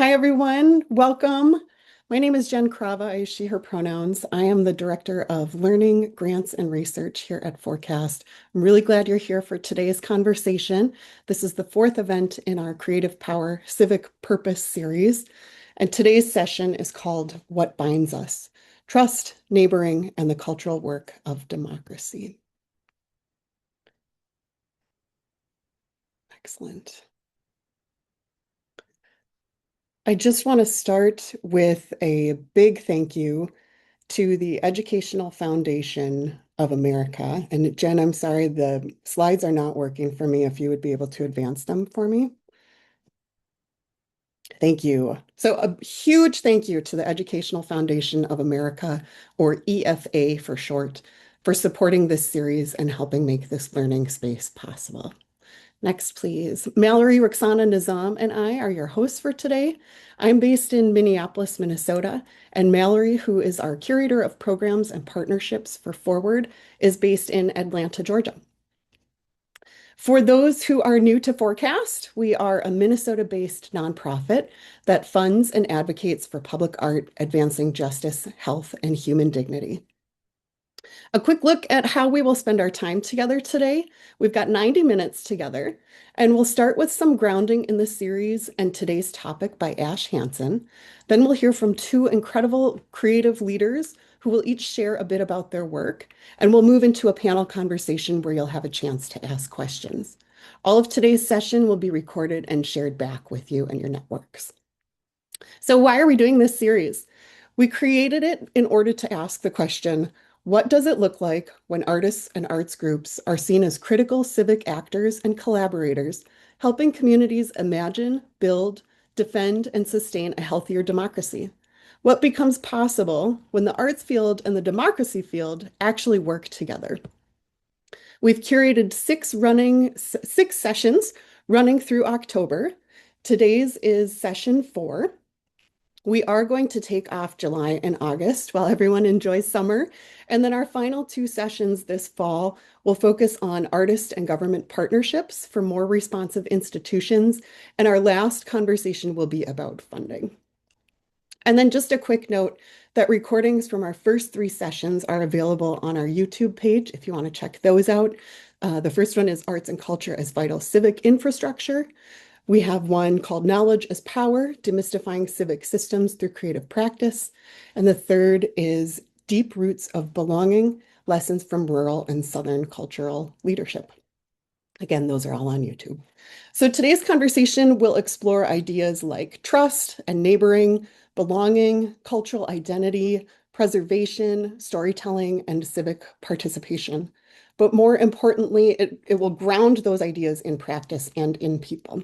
Hi, everyone. Welcome. My name is Jen Crava. I use she, her pronouns. I am the Director of Learning, Grants, and Research here at Forecast. I'm really glad you're here for today's conversation. This is the fourth event in our Creative Power Civic Purpose series. And today's session is called What Binds Us? Trust, Neighboring, and the Cultural Work of Democracy. Excellent. I just want to start with a big thank you to the Educational Foundation of America. And Jen, I'm sorry, the slides are not working for me. If you would be able to advance them for me. Thank you. So a huge thank you to the Educational Foundation of America, or EFA for short, for supporting this series and helping make this learning space possible. Next, please. Mallory, Roxana, Nizam, and I are your hosts for today. I'm based in Minneapolis, Minnesota, and Mallory, who is our curator of programs and partnerships for Forward, is based in Atlanta, Georgia. For those who are new to Forecast, we are a Minnesota-based nonprofit that funds and advocates for public art, advancing justice, health, and human dignity. A quick look at how we will spend our time together today. We've got 90 minutes together, and we'll start with some grounding in the series and today's topic by Ash Hanson. Then we'll hear from two incredible creative leaders who will each share a bit about their work, and we'll move into a panel conversation where you'll have a chance to ask questions. All of today's session will be recorded and shared back with you and your networks. So why are we doing this series? We created it in order to ask the question, what does it look like when artists and arts groups are seen as critical civic actors and collaborators, helping communities imagine, build, defend, and sustain a healthier democracy? What becomes possible when the arts field and the democracy field actually work together? We've curated six sessions running through October. Today's is session 4. We are going to take off July and August while everyone enjoys summer. And then our final 2 sessions this fall will focus on artist and government partnerships for more responsive institutions. And our last conversation will be about funding. And then just a quick note that recordings from our first 3 sessions are available on our YouTube page if you want to check those out. The first one is Arts and Culture as Vital Civic Infrastructure. We have one called Knowledge as Power, Demystifying Civic Systems Through Creative Practice. And the third is Deep Roots of Belonging, Lessons from Rural and Southern Cultural Leadership. Again, those are all on YouTube. So today's conversation will explore ideas like trust and neighboring, belonging, cultural identity, preservation, storytelling, and civic participation. But more importantly, it will ground those ideas in practice and in people.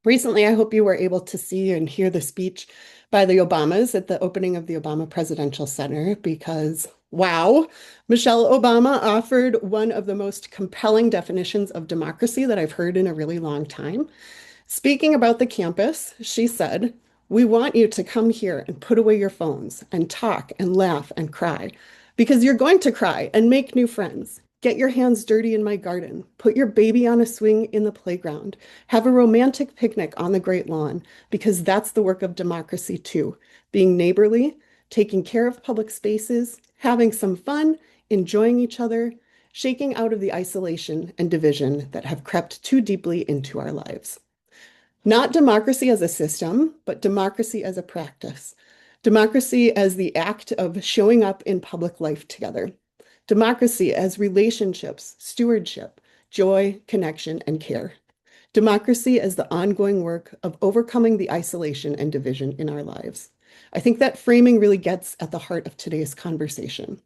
Recently, I hope you were able to see and hear the speech by the Obamas at the opening of the Obama Presidential Center because, wow, Michelle Obama offered one of the most compelling definitions of democracy that I've heard in a really long time. Speaking about the campus, she said, "We want you to come here and put away your phones and talk and laugh and cry because you're going to cry and make new friends. Get your hands dirty in my garden. Put your baby on a swing in the playground. Have a romantic picnic on the Great Lawn, because that's the work of democracy too. Being neighborly, taking care of public spaces, having some fun, enjoying each other, shaking out of the isolation and division that have crept too deeply into our lives." Not democracy as a system, but democracy as a practice. Democracy as the act of showing up in public life together. Democracy as relationships, stewardship, joy, connection, and care. Democracy as the ongoing work of overcoming the isolation and division in our lives. I think that framing really gets at the heart of today's conversation.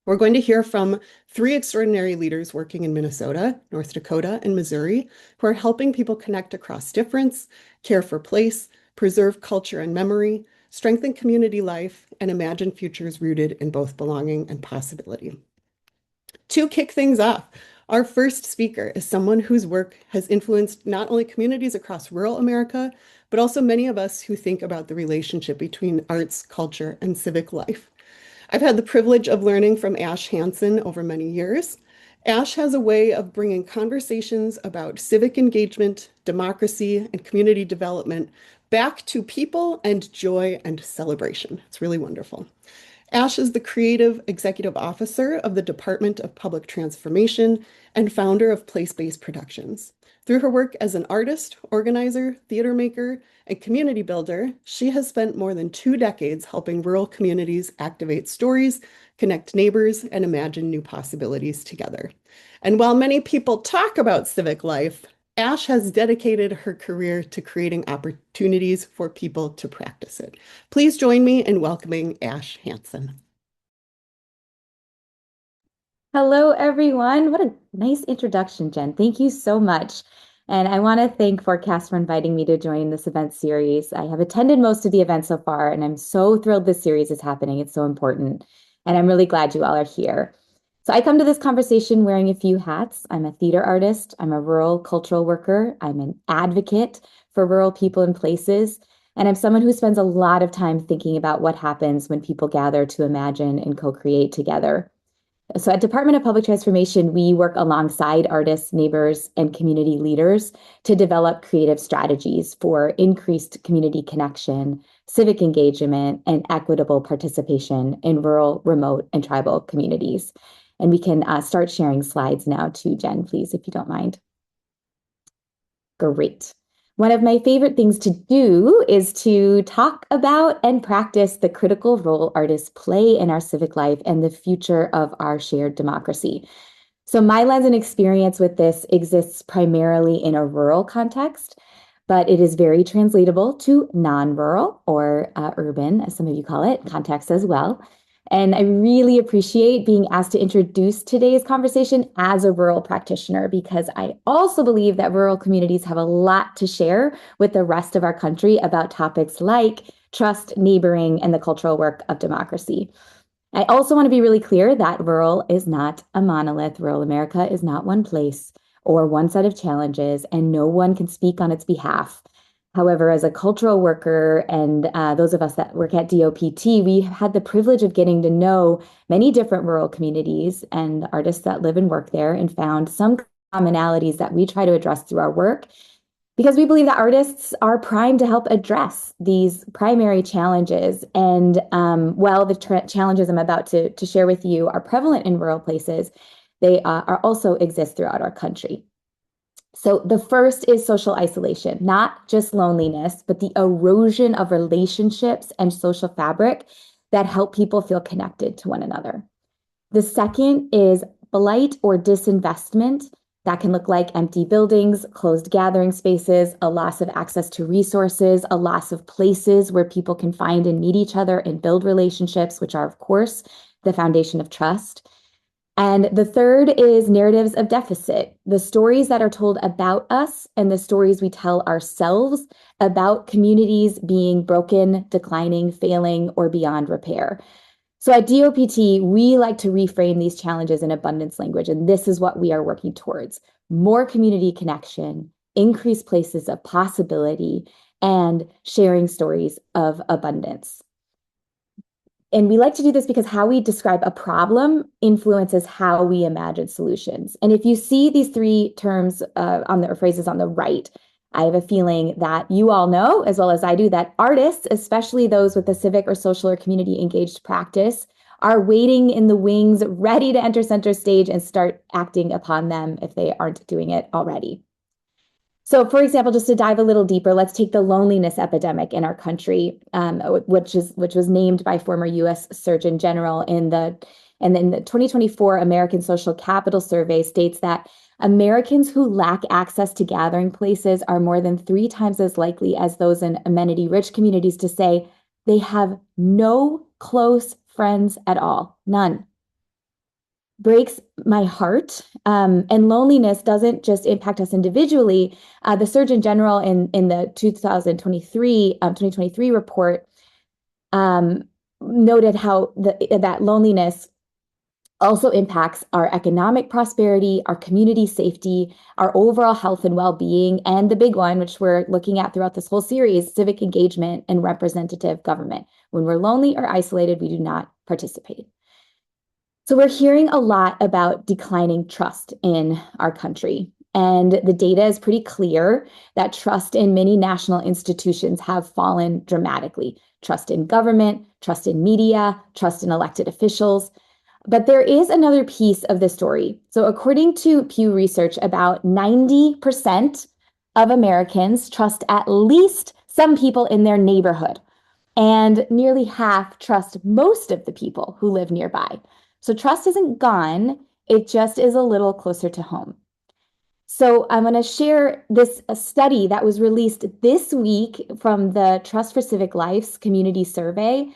We're going to hear from 3 extraordinary leaders working in Minnesota, North Dakota, and Missouri who are helping people connect across difference, care for place, preserve culture and memory, strengthen community life, and imagine futures rooted in both belonging and possibility. To kick things off, our first speaker is someone whose work has influenced not only communities across rural America, but also many of us who think about the relationship between arts, culture, and civic life. I've had the privilege of learning from Ash Hanson over many years. Ash has a way of bringing conversations about civic engagement, democracy, and community development back to people and joy and celebration. It's really wonderful. Ash is the creative executive officer of the Department of Public Transformation and founder of Place-Based Productions. Through her work as an artist, organizer, theater maker, and community builder, she has spent more than 2 decades helping rural communities activate stories, connect neighbors, and imagine new possibilities together. And while many people talk about civic life, Ash has dedicated her career to creating opportunities for people to practice it. Please join me in welcoming Ash Hanson. Hello, everyone. What a nice introduction, Jen. Thank you so much. And I want to thank Forecast for inviting me to join this event series. I have attended most of the events so far, and I'm so thrilled this series is happening. It's so important. And I'm really glad you all are here. So I come to this conversation wearing a few hats. I'm a theater artist, I'm a rural cultural worker, I'm an advocate for rural people and places, and I'm someone who spends a lot of time thinking about what happens when people gather to imagine and co-create together. So at Department of Public Transformation, we work alongside artists, neighbors, and community leaders to develop creative strategies for increased community connection, civic engagement, and equitable participation in rural, remote, and tribal communities. And we can start sharing slides now too, Jen, please, if you don't mind. Great. One of my favorite things to do is to talk about and practice the critical role artists play in our civic life and the future of our shared democracy. So my lens and experience with this exists primarily in a rural context, but it is very translatable to non-rural or urban, as some of you call it, contexts as well. And I really appreciate being asked to introduce today's conversation as a rural practitioner, because I also believe that rural communities have a lot to share with the rest of our country about topics like trust, neighboring, and the cultural work of democracy. I also want to be really clear that rural is not a monolith. Rural America is not one place or one set of challenges, and no one can speak on its behalf. However, as a cultural worker and those of us that work at DOPT, we had the privilege of getting to know many different rural communities and artists that live and work there, and found some commonalities that we try to address through our work, because we believe that artists are primed to help address these primary challenges. And while the challenges I'm about to share with you are prevalent in rural places, they are also exist throughout our country. So the first is social isolation, not just loneliness, but the erosion of relationships and social fabric that help people feel connected to one another. The second is blight or disinvestment. That can look like empty buildings, closed gathering spaces, a loss of access to resources, a loss of places where people can find and meet each other and build relationships, which are, of course, the foundation of trust. And the third is narratives of deficit, the stories that are told about us and the stories we tell ourselves about communities being broken, declining, failing, or beyond repair. So at DOPT, we like to reframe these challenges in abundance language, and this is what we are working towards: more community connection, increased places of possibility, and sharing stories of abundance. And we like to do this because how we describe a problem influences how we imagine solutions. And if you see these three terms on the or phrases on the right, I have a feeling that you all know, as well as I do, that artists, especially those with a civic or social or community engaged practice, are waiting in the wings, ready to enter center stage and start acting upon them if they aren't doing it already. So, for example, just to dive a little deeper, let's take the loneliness epidemic in our country, which was named by former U.S. Surgeon General in the 2024 American Social Capital Survey states that Americans who lack access to gathering places are more than 3 times as likely as those in amenity-rich communities to say they have no close friends at all, none. Breaks my heart. And loneliness doesn't just impact us individually. The Surgeon General in the 2023 report noted how that loneliness also impacts our economic prosperity, our community safety, our overall health and well-being, and the big one, which we're looking at throughout this whole series, civic engagement and representative government. When we're lonely or isolated, we do not participate. So we're hearing a lot about declining trust in our country. And the data is pretty clear that trust in many national institutions have fallen dramatically. Trust in government, trust in media, trust in elected officials. But there is another piece of the story. So, according to Pew Research, about 90% of Americans trust at least some people in their neighborhood, and nearly half trust most of the people who live nearby. So, trust isn't gone, it just is a little closer to home. So I'm going to share this a study that was released this week from the Trust for Civic Life's community survey,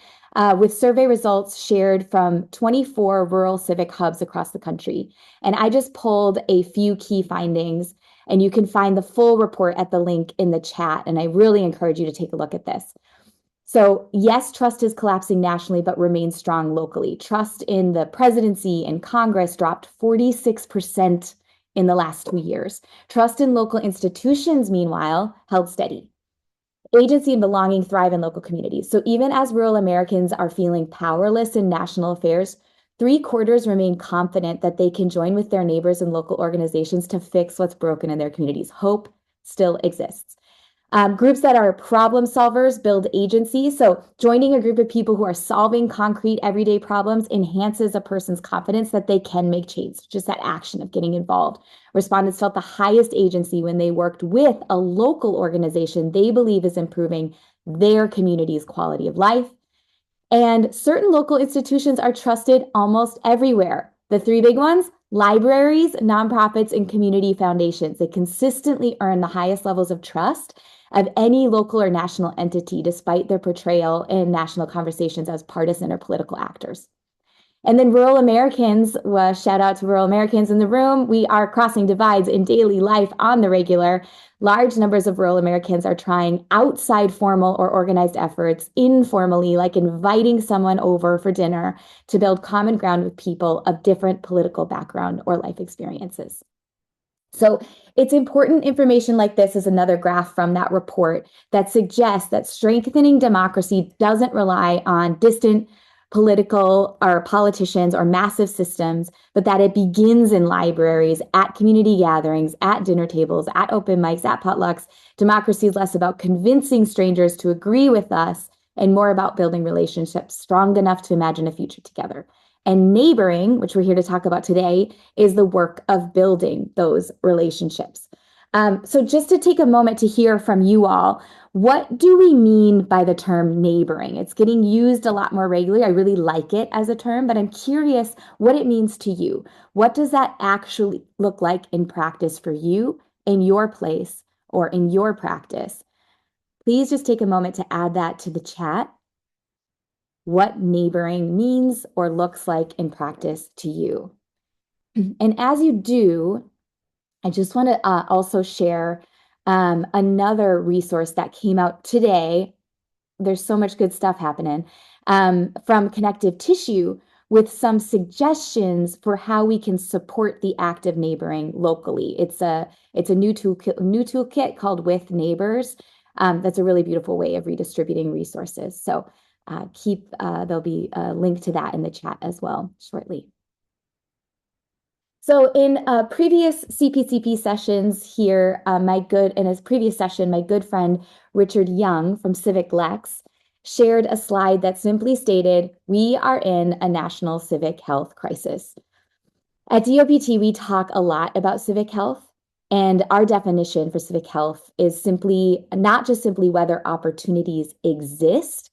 with survey results shared from 24 rural civic hubs across the country. And I just pulled a few key findings, and you can find the full report at the link in the chat. And I really encourage you to take a look at this. So, yes, trust is collapsing nationally, but remains strong locally. Trust in the presidency and Congress dropped 46% in the last 2 years. Trust in local institutions, meanwhile, held steady. Agency and belonging thrive in local communities. So, even as rural Americans are feeling powerless in national affairs, 3/4 remain confident that they can join with their neighbors and local organizations to fix what's broken in their communities. Hope still exists. Groups that are problem solvers build agency. So joining a group of people who are solving concrete everyday problems enhances a person's confidence that they can make change, just that action of getting involved. Respondents felt the highest agency when they worked with a local organization they believe is improving their community's quality of life. And certain local institutions are trusted almost everywhere. The three big ones: libraries, nonprofits, and community foundations. They consistently earn the highest levels of trust of any local or national entity, despite their portrayal in national conversations as partisan or political actors. And then rural Americans, well, shout out to rural Americans in the room. We are crossing divides in daily life on the regular. Large numbers of rural Americans are trying outside formal or organized efforts informally, like inviting someone over for dinner to build common ground with people of different political background or life experiences. So it's important information like this is another graph from that report that suggests that strengthening democracy doesn't rely on distant political or politicians or massive systems, but that it begins in libraries, at community gatherings, at dinner tables, at open mics, at potlucks. Democracy is less about convincing strangers to agree with us and more about building relationships strong enough to imagine a future together. And neighboring, which we're here to talk about today, is the work of building those relationships. So just to take a moment to hear from you all, what do we mean by the term neighboring? It's getting used a lot more regularly. I really like it as a term, but I'm curious what it means to you. What does that actually look like in practice for you, in your place, or in your practice? Please just take a moment to add that to the chat. What neighboring means or looks like in practice to you. And as you do, I just want to also share another resource that came out today. There's so much good stuff happening from Connective Tissue with some suggestions for how we can support the act of neighboring locally. It's a new toolkit called With Neighbors. That's a really beautiful way of redistributing resources. So there'll be a link to that in the chat as well shortly. So in previous CPCP sessions here, in his previous session, my good friend Richard Young from Civic Lex shared a slide that simply stated, we are in a national civic health crisis. At DOPT, we talk a lot about civic health, and our definition for civic health is not just simply whether opportunities exist,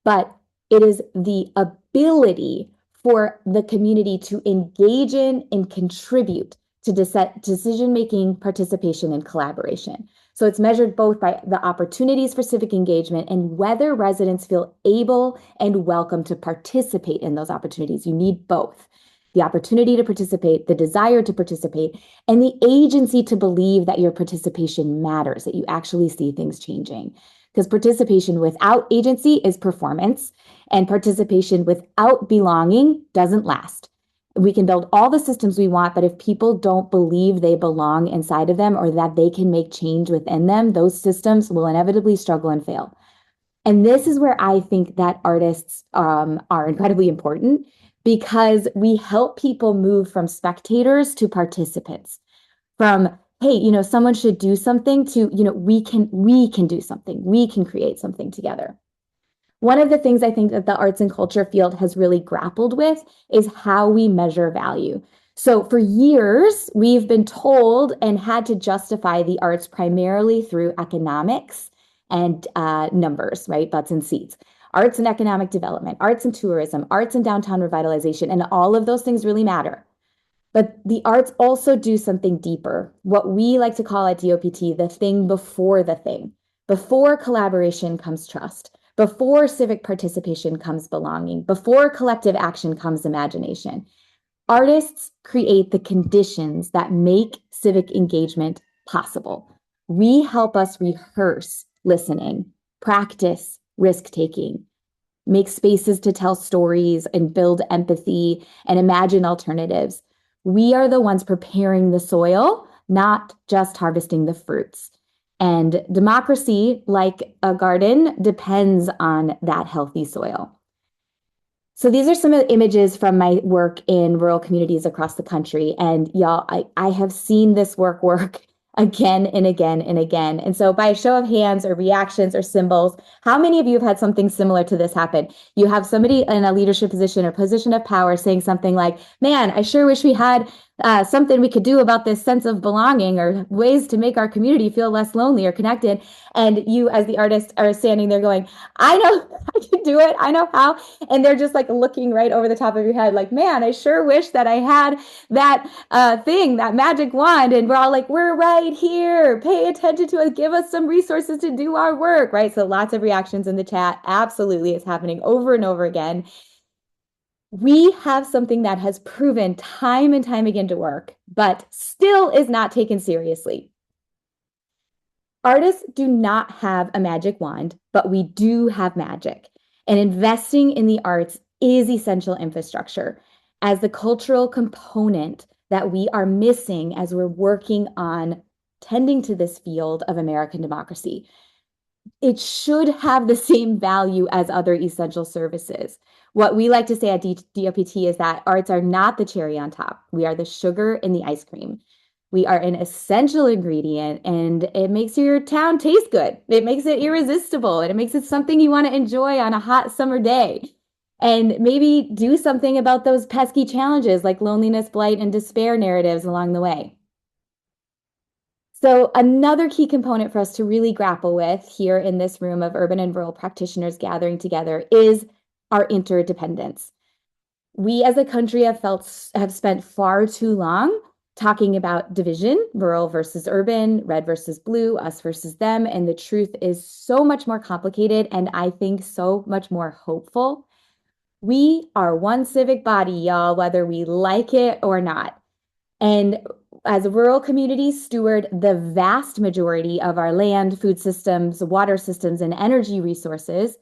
but it is the ability for the community to engage in and contribute to decision-making, participation, and collaboration. So it's measured both by the opportunities for civic engagement and whether residents feel able and welcome to participate in those opportunities. You need both. The opportunity to participate, the desire to participate, and the agency to believe that your participation matters, that you actually see things changing. Because participation without agency is performance, and participation without belonging doesn't last. We can build all the systems we want, but if people don't believe they belong inside of them or that they can make change within them, those systems will inevitably struggle and fail. And this is where I think that artists are incredibly important, because we help people move from spectators to participants, from hey, someone should do something to, we can do something. We can create something together. One of the things I think that the arts and culture field has really grappled with is how we measure value. So for years, we've been told and had to justify the arts primarily through economics and numbers, right? Butts and seats. Arts and economic development, arts and tourism, arts and downtown revitalization, and all of those things really matter. But the arts also do something deeper, what we like to call at DOPT the thing before the thing. Before collaboration comes trust. Before civic participation comes belonging. Before collective action comes imagination. Artists create the conditions that make civic engagement possible. We help us rehearse listening, practice risk taking, make spaces to tell stories and build empathy and imagine alternatives. We are the ones preparing the soil, not just harvesting the fruits. And democracy, like a garden, depends on that healthy soil. So these are some of the images from my work in rural communities across the country. And y'all, I have seen this work again and again and again. And so by a show of hands or reactions or symbols, how many of you have had something similar to this happen? You have somebody in a leadership position or position of power saying something like, man, I sure wish we had something we could do about this sense of belonging or ways to make our community feel less lonely or connected. And you, as the artist, are standing there going, I know I can do it. I know how. And they're just like looking right over the top of your head, like, man, I sure wish that I had that thing, that magic wand. And we're all like, we're right here. Pay attention to us. Give us some resources to do our work, right? So lots of reactions in the chat. Absolutely. It's happening over and over again. We have something that has proven time and time again to work, but still is not taken seriously. Artists do not have a magic wand, but we do have magic. And investing in the arts is essential infrastructure as the cultural component that we are missing as we're working on tending to this field of American democracy. It should have the same value as other essential services. What we like to say at DOPT is that arts are not the cherry on top. We are the sugar in the ice cream. We are an essential ingredient and it makes your town taste good. It makes it irresistible and it makes it something you want to enjoy on a hot summer day. And maybe do something about those pesky challenges like loneliness, blight, and despair narratives along the way. So another key component for us to really grapple with here in this room of urban and rural practitioners gathering together is our interdependence. We as a country have spent far too long talking about division, rural versus urban, red versus blue, us versus them, and the truth is so much more complicated and I think so much more hopeful. We are one civic body, y'all, whether we like it or not. And as rural communities steward the vast majority of our land, food systems, water systems, and energy resources,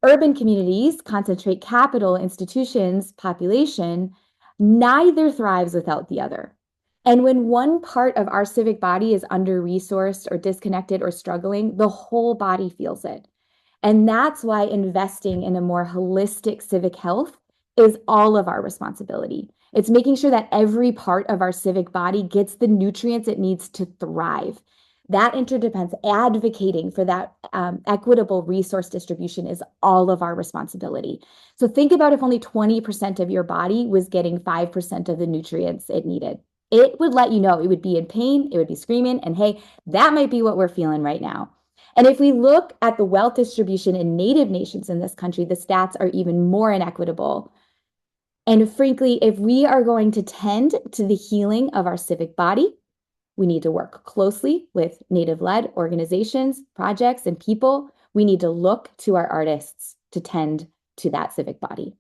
urban communities concentrate capital, institutions, population. Neither thrives without the other. And when one part of our civic body is under-resourced or disconnected or struggling, the whole body feels it. And that's why investing in a more holistic civic health is all of our responsibility. It's making sure that every part of our civic body gets the nutrients it needs to thrive. That interdependence, advocating for that equitable resource distribution is all of our responsibility. So think about if only 20% of your body was getting 5% of the nutrients it needed. It would let you know it would be in pain, it would be screaming, and hey, that might be what we're feeling right now. And if we look at the wealth distribution in Native nations in this country, the stats are even more inequitable. And frankly, if we are going to tend to the healing of our civic body, we need to work closely with Native-led organizations, projects, and people. We need to look to our artists to tend to that civic body.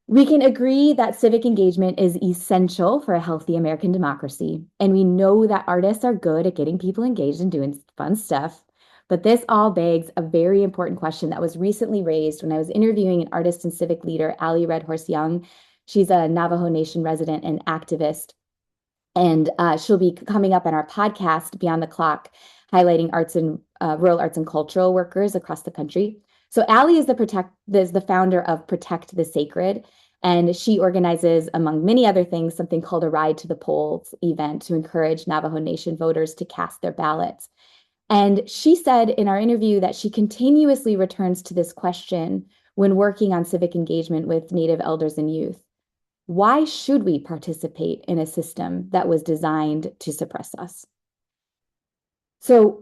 We can agree that civic engagement is essential for a healthy American democracy, and we know that artists are good at getting people engaged and doing fun stuff. But this all begs a very important question that was recently raised when I was interviewing an artist and civic leader, Ali Redhorse Young. She's a Navajo Nation resident and activist, and she'll be coming up on our podcast, Beyond the Clock, highlighting arts and rural arts and cultural workers across the country. So Ali is the founder of Protect the Sacred, And she organizes, among many other things, something called a Ride to the Polls event to encourage Navajo Nation voters to cast their ballots. And she said in our interview that she continuously returns to this question when working on civic engagement with Native elders and youth. Why should we participate in a system that was designed to suppress us? So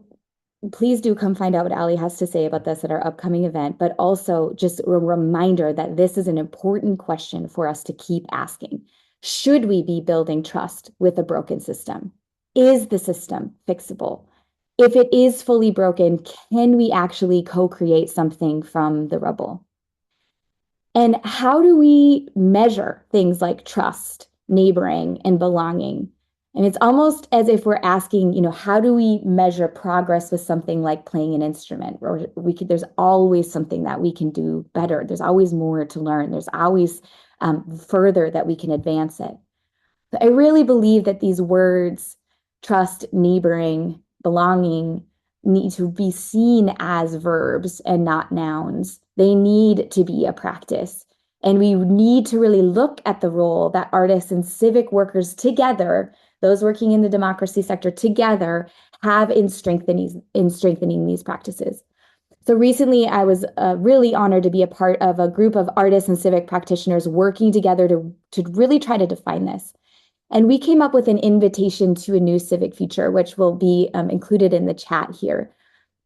please do come find out what Ali has to say about this at our upcoming event, but also just a reminder that this is an important question for us to keep asking. Should we be building trust with a broken system? Is the system fixable? If it is fully broken, can we actually co-create something from the rubble? And how do we measure things like trust, neighboring, and belonging? And it's almost as if we're asking, how do we measure progress with something like playing an instrument? Or there's always something that we can do better. There's always more to learn. There's always further that we can advance it. But I really believe that these words, trust, neighboring, belonging, need to be seen as verbs and not nouns. They need to be a practice. And we need to really look at the role that artists and civic workers together, those working in the democracy sector together, have in strengthening these practices. So recently, I was really honored to be a part of a group of artists and civic practitioners working together to really try to define this. And we came up with an invitation to a new civic future, which will be included in the chat here.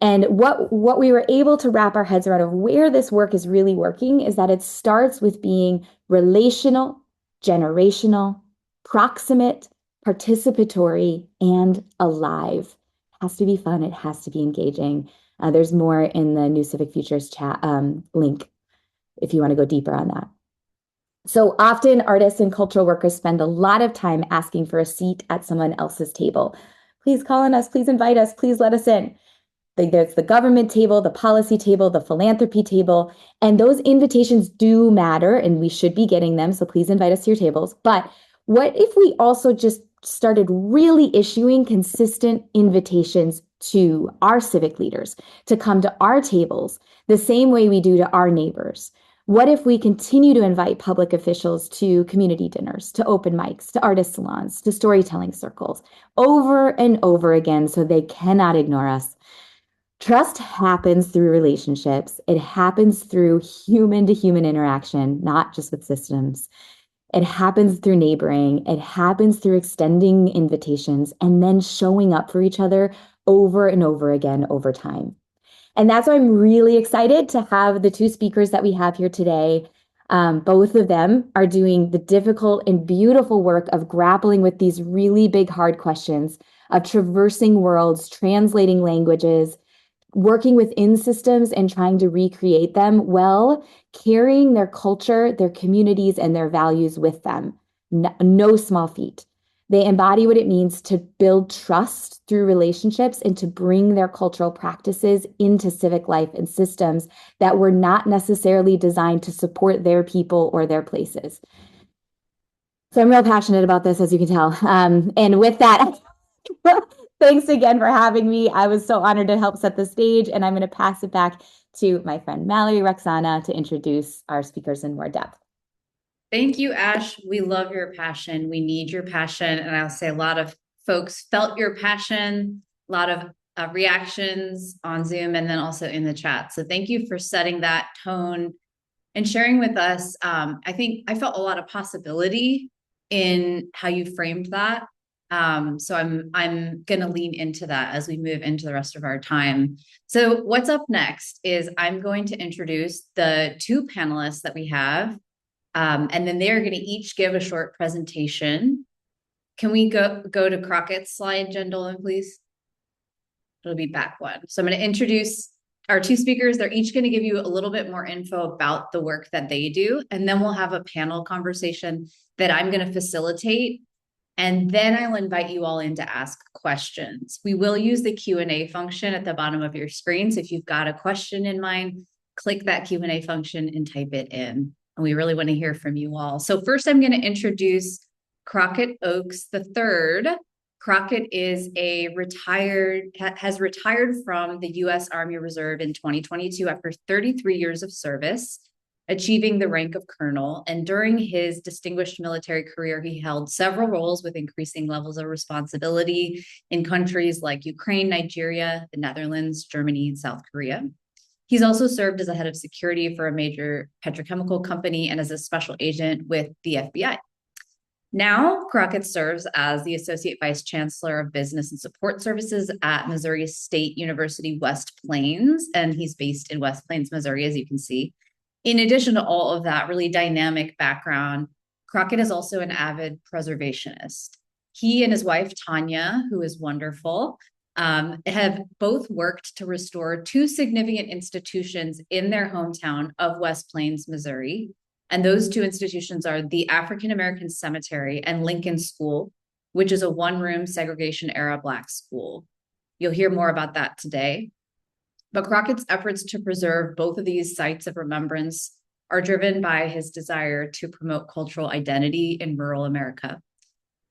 And what we were able to wrap our heads around of where this work is really working is that it starts with being relational, generational, proximate, participatory, and alive. It has to be fun. It has to be engaging. There's more in the New Civic Futures chat link if you want to go deeper on that. So often artists and cultural workers spend a lot of time asking for a seat at someone else's table. Please call on us, please invite us, please let us in. There's the government table, the policy table, the philanthropy table, and those invitations do matter and we should be getting them. So please invite us to your tables. But what if we also just started really issuing consistent invitations to our civic leaders to come to our tables the same way we do to our neighbors? What if we continue to invite public officials to community dinners, to open mics, to artist salons, to storytelling circles over and over again so they cannot ignore us? Trust happens through relationships. It happens through human to human interaction, not just with systems. It happens through neighboring. It happens through extending invitations and then showing up for each other over and over again over time. And that's why I'm really excited to have the two speakers that we have here today. Both of them are doing the difficult and beautiful work of grappling with these really big, hard questions of traversing worlds, translating languages, working within systems and trying to recreate them well, carrying their culture, their communities, and their values with them. No small feat. They embody what it means to build trust through relationships and to bring their cultural practices into civic life and systems that were not necessarily designed to support their people or their places. So I'm real passionate about this, as you can tell. And with that, thanks again for having me. I was so honored to help set the stage, and I'm going to pass it back to my friend Mallory Roxana to introduce our speakers in more depth. Thank you, Ash. We love your passion. We need your passion. And I'll say a lot of folks felt your passion, a lot of reactions on Zoom and then also in the chat. So thank you for setting that tone and sharing with us. I think I felt a lot of possibility in how you framed that. So I'm going to lean into that as we move into the rest of our time. So what's up next is I'm going to introduce the two panelists that we have. And then they're going to each give a short presentation. Can we go to Crocket's slide, Jen Dolan, please? It'll be back one. So I'm going to introduce our two speakers. They're each going to give you a little bit more info about the work that they do. And then we'll have a panel conversation that I'm going to facilitate. And then I'll invite you all in to ask questions. We will use the Q&A function at the bottom of your screen. So if you've got a question in mind, click that Q&A function and type it in. And we really want to hear from you all. So first, I'm going to introduce Crocket Oakes III. Crocket is has retired from the U.S. Army Reserve in 2022 after 33 years of service. achieving the rank of colonel. And during his distinguished military career, he held several roles with increasing levels of responsibility in countries like Ukraine, Nigeria, the Netherlands, Germany, and South Korea. He's also served as a head of security for a major petrochemical company and as a special agent with the FBI. Now, Crocket serves as the Associate Vice Chancellor of Business and Support Services at Missouri State University West Plains, and he's based in West Plains, Missouri, as you can see. In addition to all of that really dynamic background, Crocket is also an avid preservationist. He and his wife, Tanya, who is wonderful, have both worked to restore two significant institutions in their hometown of West Plains, Missouri. And those two institutions are the African American Cemetery and Lincoln School, which is a one-room segregation era Black school. You'll hear more about that today. But Crockett's efforts to preserve both of these sites of remembrance are driven by his desire to promote cultural identity in rural America.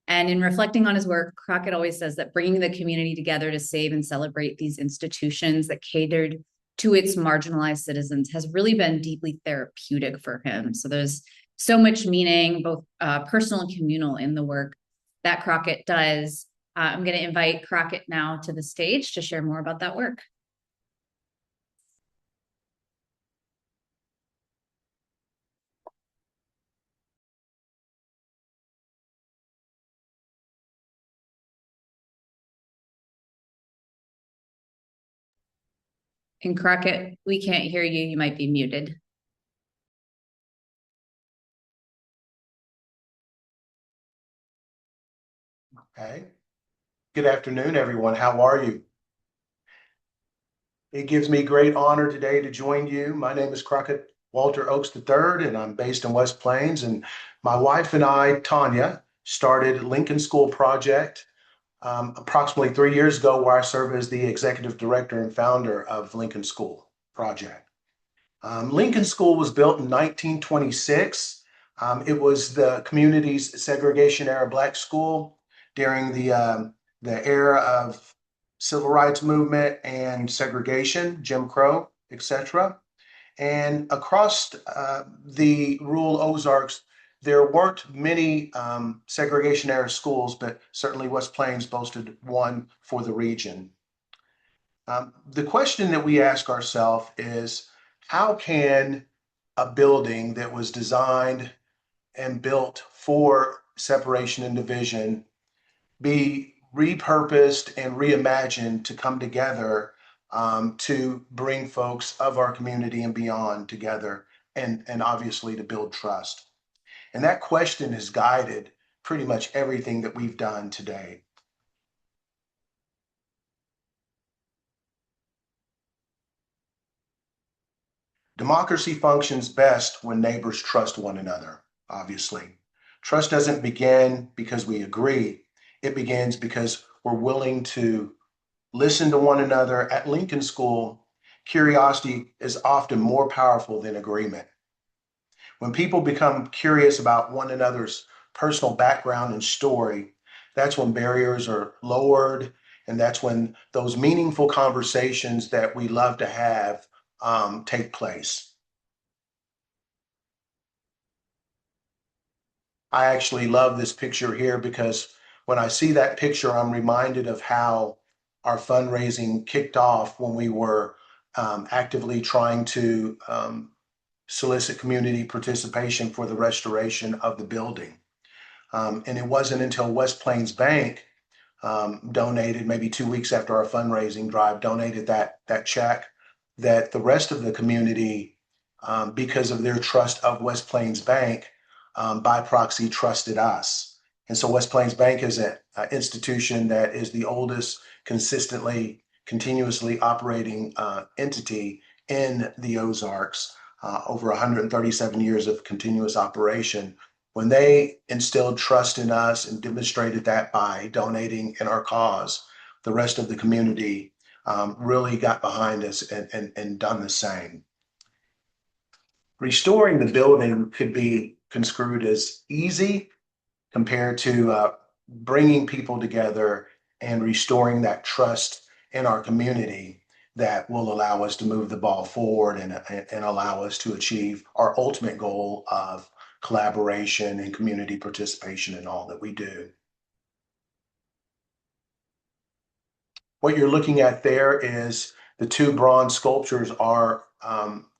And in reflecting on his work, Crocket always says that bringing the community together to save and celebrate these institutions that catered to its marginalized citizens has really been deeply therapeutic for him. So there's so much meaning, both personal and communal, in the work that Crocket does. I'm going to invite Crocket now to the stage to share more about that work. And Crocket, we can't hear you. You might be muted. Okay. Good afternoon, everyone. How are you? It gives me great honor today to join you. My name is Crocket Walter Oakes III, and I'm based in West Plains. And my wife and I, Tanya, started Lincoln School Project approximately 3 years ago, where I serve as the executive director and founder of Lincoln School Project. Lincoln School was built in 1926. It was the community's segregation era Black school during the era of civil rights movement and segregation, Jim Crow, etc. And across the rural Ozarks, there weren't many segregation era schools, but certainly West Plains boasted one for the region. The question that we ask ourselves is, how can a building that was designed and built for separation and division be repurposed and reimagined to come together to bring folks of our community and beyond together, and obviously to build trust? And that question has guided pretty much everything that we've done today. Democracy functions best when neighbors trust one another, obviously. Trust doesn't begin because we agree. It begins because we're willing to listen to one another. At Lincoln School, curiosity is often more powerful than agreement. When people become curious about one another's personal background and story, that's when barriers are lowered, and that's when those meaningful conversations that we love to have take place. I actually love this picture here because when I see that picture, I'm reminded of how our fundraising kicked off when we were actively trying to solicit community participation for the restoration of the building. And it wasn't until West Plains Bank donated, maybe 2 weeks after our fundraising drive, donated that check, that the rest of the community, because of their trust of West Plains Bank, by proxy trusted us. And so West Plains Bank is an institution that is the oldest continuously operating entity in the Ozarks, over 137 years of continuous operation. When they instilled trust in us and demonstrated that by donating in our cause, the rest of the community really got behind us and done the same. Restoring the building could be construed as easy compared to bringing people together and restoring that trust in our community. that will allow us to move the ball forward and allow us to achieve our ultimate goal of collaboration and community participation in all that we do. What you're looking at there is the two bronze sculptures are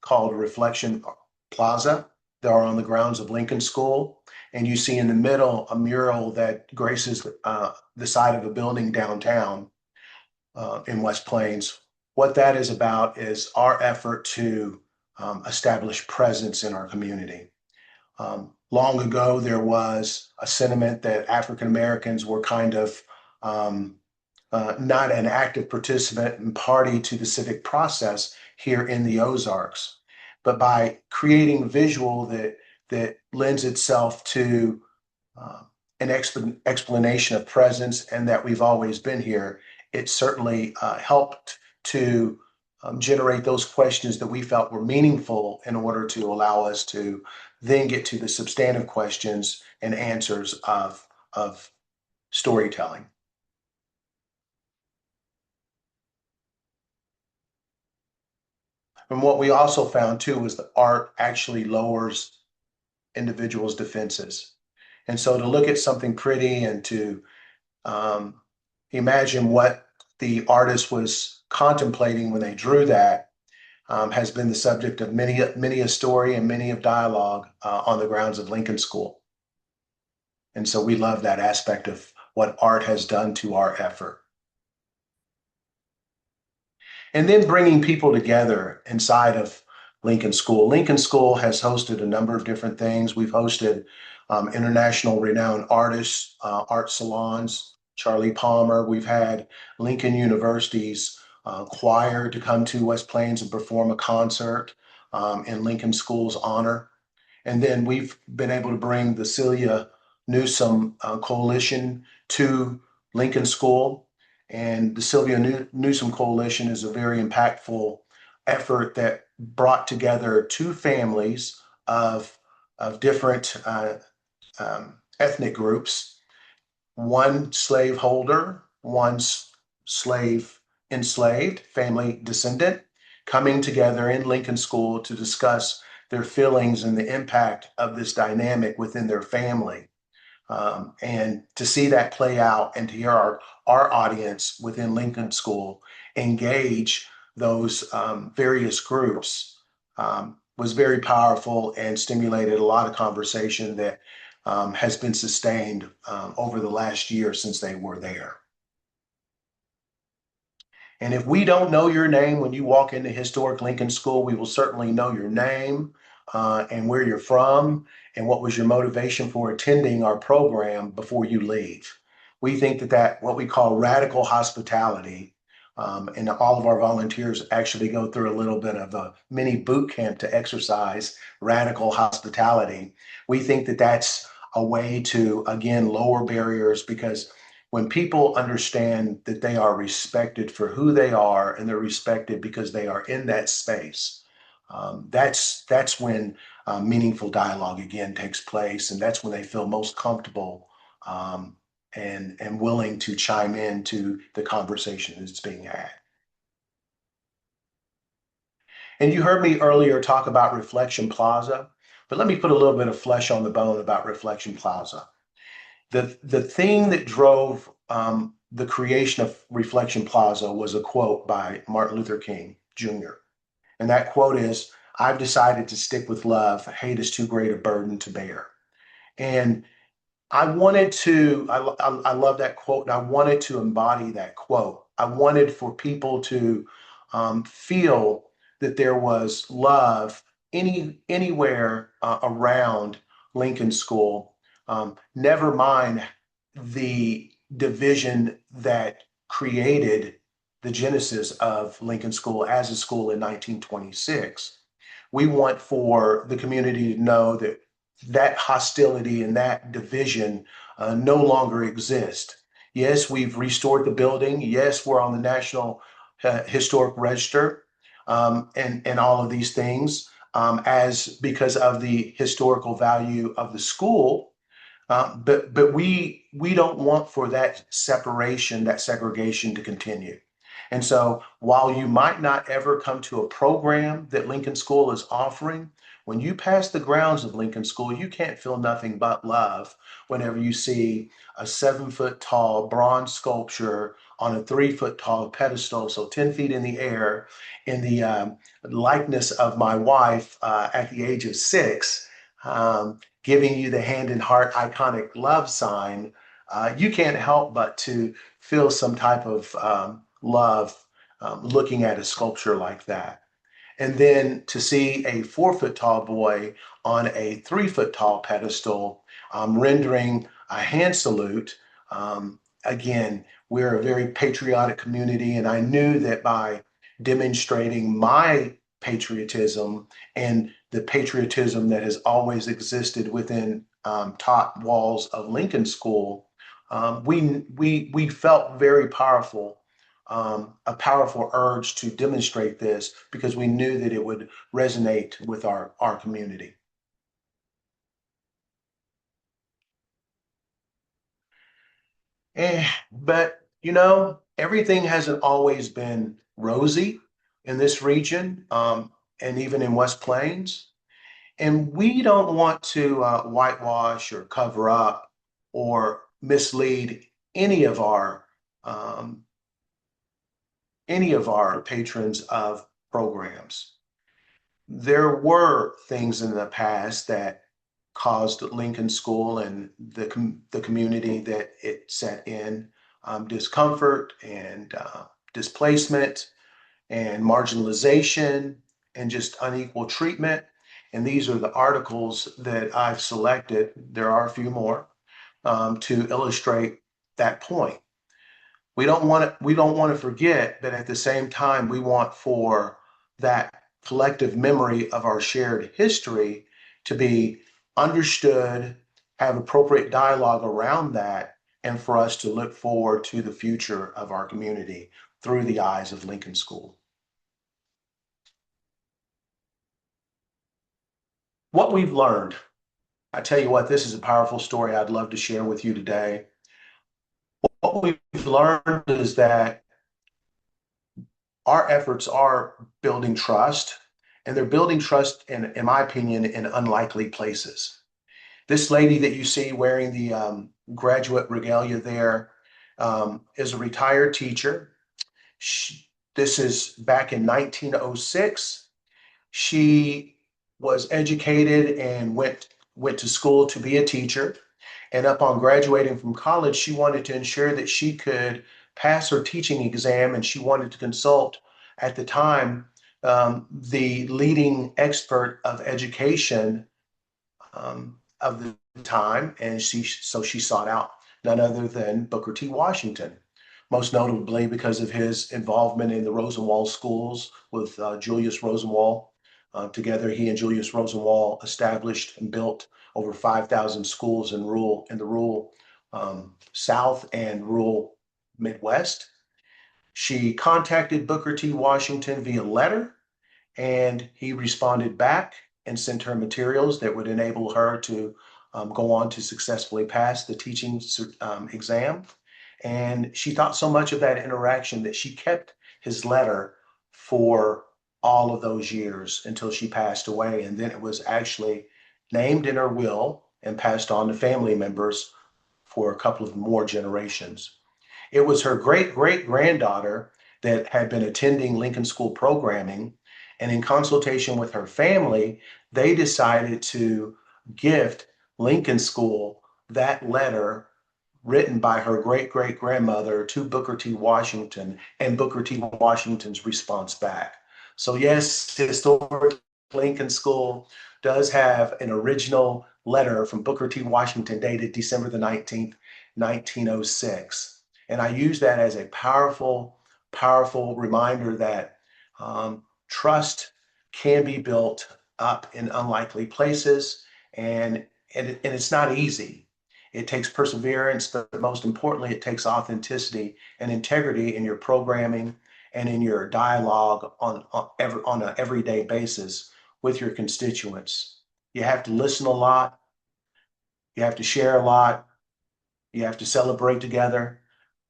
called Reflection Plaza. They are on the grounds of Lincoln School. And you see in the middle a mural that graces the side of a building downtown in West Plains. What that is about is our effort to establish presence in our community. Long ago, there was a sentiment that African Americans were kind of not an active participant and party to the civic process here in the Ozarks. But by creating visual that lends itself to an explanation of presence and that we've always been here, it certainly helped to generate those questions that we felt were meaningful in order to allow us to then get to the substantive questions and answers of storytelling. And what we also found too was that art actually lowers individuals' defenses. And so to look at something pretty and to imagine what the artist was contemplating when they drew that has been the subject of many a story and many of dialogue on the grounds of Lincoln School. And so we love that aspect of what art has done to our effort. And then bringing people together inside of Lincoln School. Lincoln School has hosted a number of different things. We've hosted international renowned artists, art salons, Charlie Palmer. We've had Lincoln University's choir to come to West Plains and perform a concert in Lincoln School's honor. And then we've been able to bring the Celia Newsom Coalition to Lincoln School. And the Sylvia Newsom Coalition is a very impactful effort that brought together two families of different ethnic groups, one slaveholder, one slave enslaved family descendant, coming together in Lincoln School to discuss their feelings and the impact of this dynamic within their family. And to see that play out and to hear our audience within Lincoln School engage those various groups was very powerful and stimulated a lot of conversation that has been sustained over the last year since they were there. And if we don't know your name when you walk into historic Lincoln School, we will certainly know your name and where you're from and what was your motivation for attending our program before you leave. We think that what we call radical hospitality, and all of our volunteers actually go through a little bit of a mini boot camp to exercise radical hospitality. We think that that's a way to, again, lower barriers, because when people understand that they are respected for who they are and they're respected because they are in that space, that's when meaningful dialogue again takes place, and that's when they feel most comfortable and willing to chime in to the conversation that's being had. And you heard me earlier talk about Reflection Plaza, but let me put a little bit of flesh on the bone about Reflection Plaza. The thing that drove the creation of Reflection Plaza was a quote by Martin Luther King Jr. And that quote is, "I've decided to stick with love. Hate is too great a burden to bear." And I love that quote, and I wanted to embody that quote. I wanted for people to feel that there was love anywhere around Lincoln School. Never mind the division that created the genesis of Lincoln School as a school in 1926. We want for the community to know that that hostility and that division no longer exist. Yes, we've restored the building. Yes, we're on the National Historic Register and all of these things as because of the historical value of the school. But we don't want for that separation, that segregation to continue. And so while you might not ever come to a program that Lincoln School is offering, when you pass the grounds of Lincoln School, you can't feel nothing but love whenever you see a 7 foot tall bronze sculpture on a 3 foot tall pedestal, so 10 feet in the air, in the likeness of my wife at the age of 6, giving you the hand and heart iconic love sign. You can't help but to feel some type of love looking at a sculpture like that. And then to see a 4 foot tall boy on a 3 foot tall pedestal rendering a hand salute. Again, we're a very patriotic community, and I knew that by demonstrating my patriotism and the patriotism that has always existed within top walls of Lincoln School, we felt very powerful, a powerful urge to demonstrate this because we knew that it would resonate with our community. But everything hasn't always been rosy in this region, and even in West Plains. And we don't want to whitewash or cover up or mislead any of our um, patrons of programs. There were things in the past that caused Lincoln School and the community that it set in discomfort and displacement and marginalization and just unequal treatment. And these are the articles that I've selected. There are a few more to illustrate that point. We don't want to forget, but at the same time, we want for that collective memory of our shared history to be understood, have appropriate dialogue around that, and for us to look forward to the future of our community through the eyes of Lincoln School. What we've learned, I tell you what, this is a powerful story I'd love to share with you today. What we've learned is that our efforts are building trust, and they're building trust, in my opinion, in unlikely places. This lady that you see wearing the graduate regalia there is a retired teacher. This is back in 1906. She was educated and went to school to be a teacher. And upon graduating from college, she wanted to ensure that she could pass her teaching exam, and she wanted to consult at the time the leading expert of education of the time, and she sought out none other than Booker T. Washington, most notably because of his involvement in the Rosenwald schools with Julius Rosenwald. Together, he and Julius Rosenwald established and built over 5,000 schools in the rural South and rural Midwest. She contacted Booker T. Washington via letter, and he responded back and sent her materials that would enable her to go on to successfully pass the teaching exam. And she thought so much of that interaction that she kept his letter for all of those years until she passed away. And then it was actually named in her will and passed on to family members for a couple of more generations. It was her great great granddaughter that had been attending Lincoln School programming, and in consultation with her family, they decided to gift Lincoln School that letter written by her great great grandmother to Booker T. Washington, and Booker T. Washington's response back. So, yes, historic Lincoln School does have an original letter from Booker T. Washington dated December the 19th, 1906. And I use that as a powerful, powerful reminder that trust can be built up in unlikely places, and it's not easy. It takes perseverance, but most importantly, it takes authenticity and integrity in your programming and in your dialogue on an everyday basis with your constituents. You have to listen a lot. You have to share a lot. You have to celebrate together.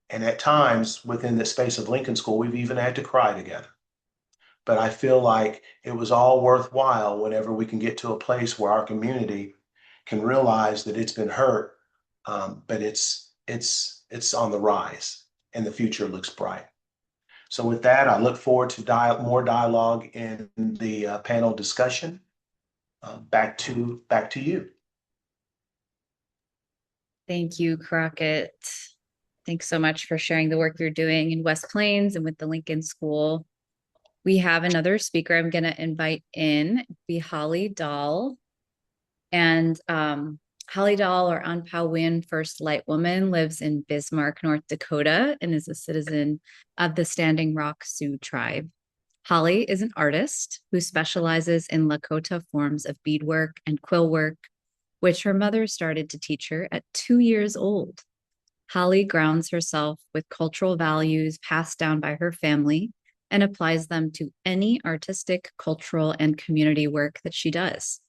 And at times within the space of Lincoln School, we've even had to cry together. But I feel like it was all worthwhile whenever we can get to a place where our community can realize that it's been hurt, but it's on the rise and the future looks bright. So with that, I look forward to more dialogue in the panel discussion. Back to you. Thank you, Crocket. Thanks so much for sharing the work you're doing in West Plains and with the Lincoln School. We have another speaker I'm going to invite in, be Holly Dahl. And Holly Dahl, or Anpao Win First Light Woman, lives in Bismarck, North Dakota, and is a citizen of the Standing Rock Sioux tribe. Holly is an artist who specializes in Lakota forms of beadwork and quill work, which her mother started to teach her at 2 years old. Holly grounds herself with cultural values passed down by her family and applies them to any artistic, cultural, and community work that she does.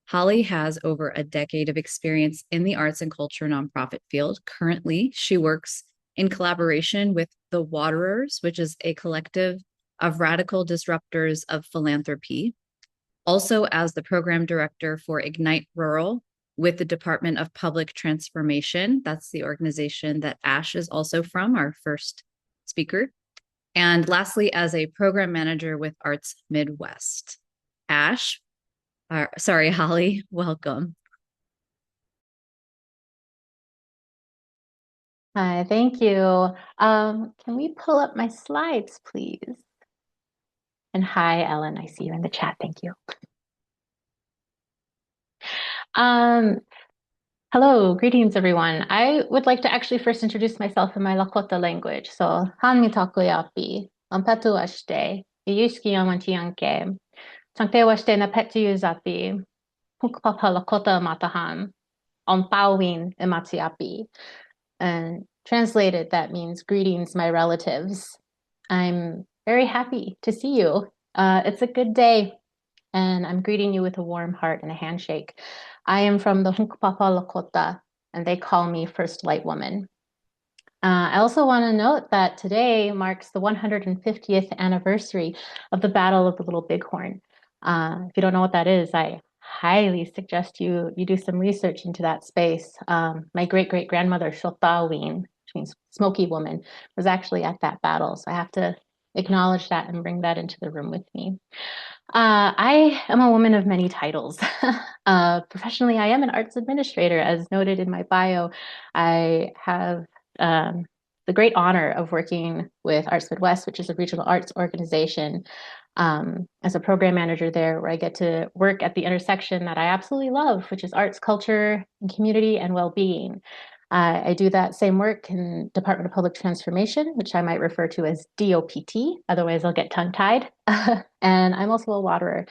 Holly has over a decade of experience in the arts and culture nonprofit field. Currently, she works in collaboration with The Waterers, which is a collective of radical disruptors of philanthropy. Also as the program director for Ignite Rural with the Department of Public Transformation. That's the organization that Ash is also from, our first speaker. And lastly, as a program manager with Arts Midwest. Holly, welcome. Hi, thank you. Can we pull up my slides, please? And hi, Ellen, I see you in the chat. Thank you. Hello, greetings, everyone. I would like to actually first introduce myself in my Lakota language. So, Han mi takuyapi, petu ashte, yuski yamantianke, tankte washte na petu yuzapi, hukpapa Lakota matahan, pawin imatiapi. And translated, that means greetings, my relatives. I'm very happy to see you. It's a good day, and I'm greeting you with a warm heart and a handshake. I am from the Hunkpapa Lakota, and they call me First Light Woman. I also want to note that today marks the 150th anniversary of the Battle of the Little Bighorn. If you don't know what that is, I highly suggest you do some research into that space. My great-great-grandmother, Shotawin, which means smoky woman, was actually at that battle. So I have to acknowledge that and bring that into the room with me. I am a woman of many titles. Professionally, I am an arts administrator. As noted in my bio, I have the great honor of working with Arts Midwest, which is a regional arts organization, as a program manager there, where I get to work at the intersection that I absolutely love, which is arts, culture, and community and well-being. I do that same work in Department of Public Transformation, which I might refer to as DOPT, otherwise I'll get tongue-tied. And I'm also a waterer.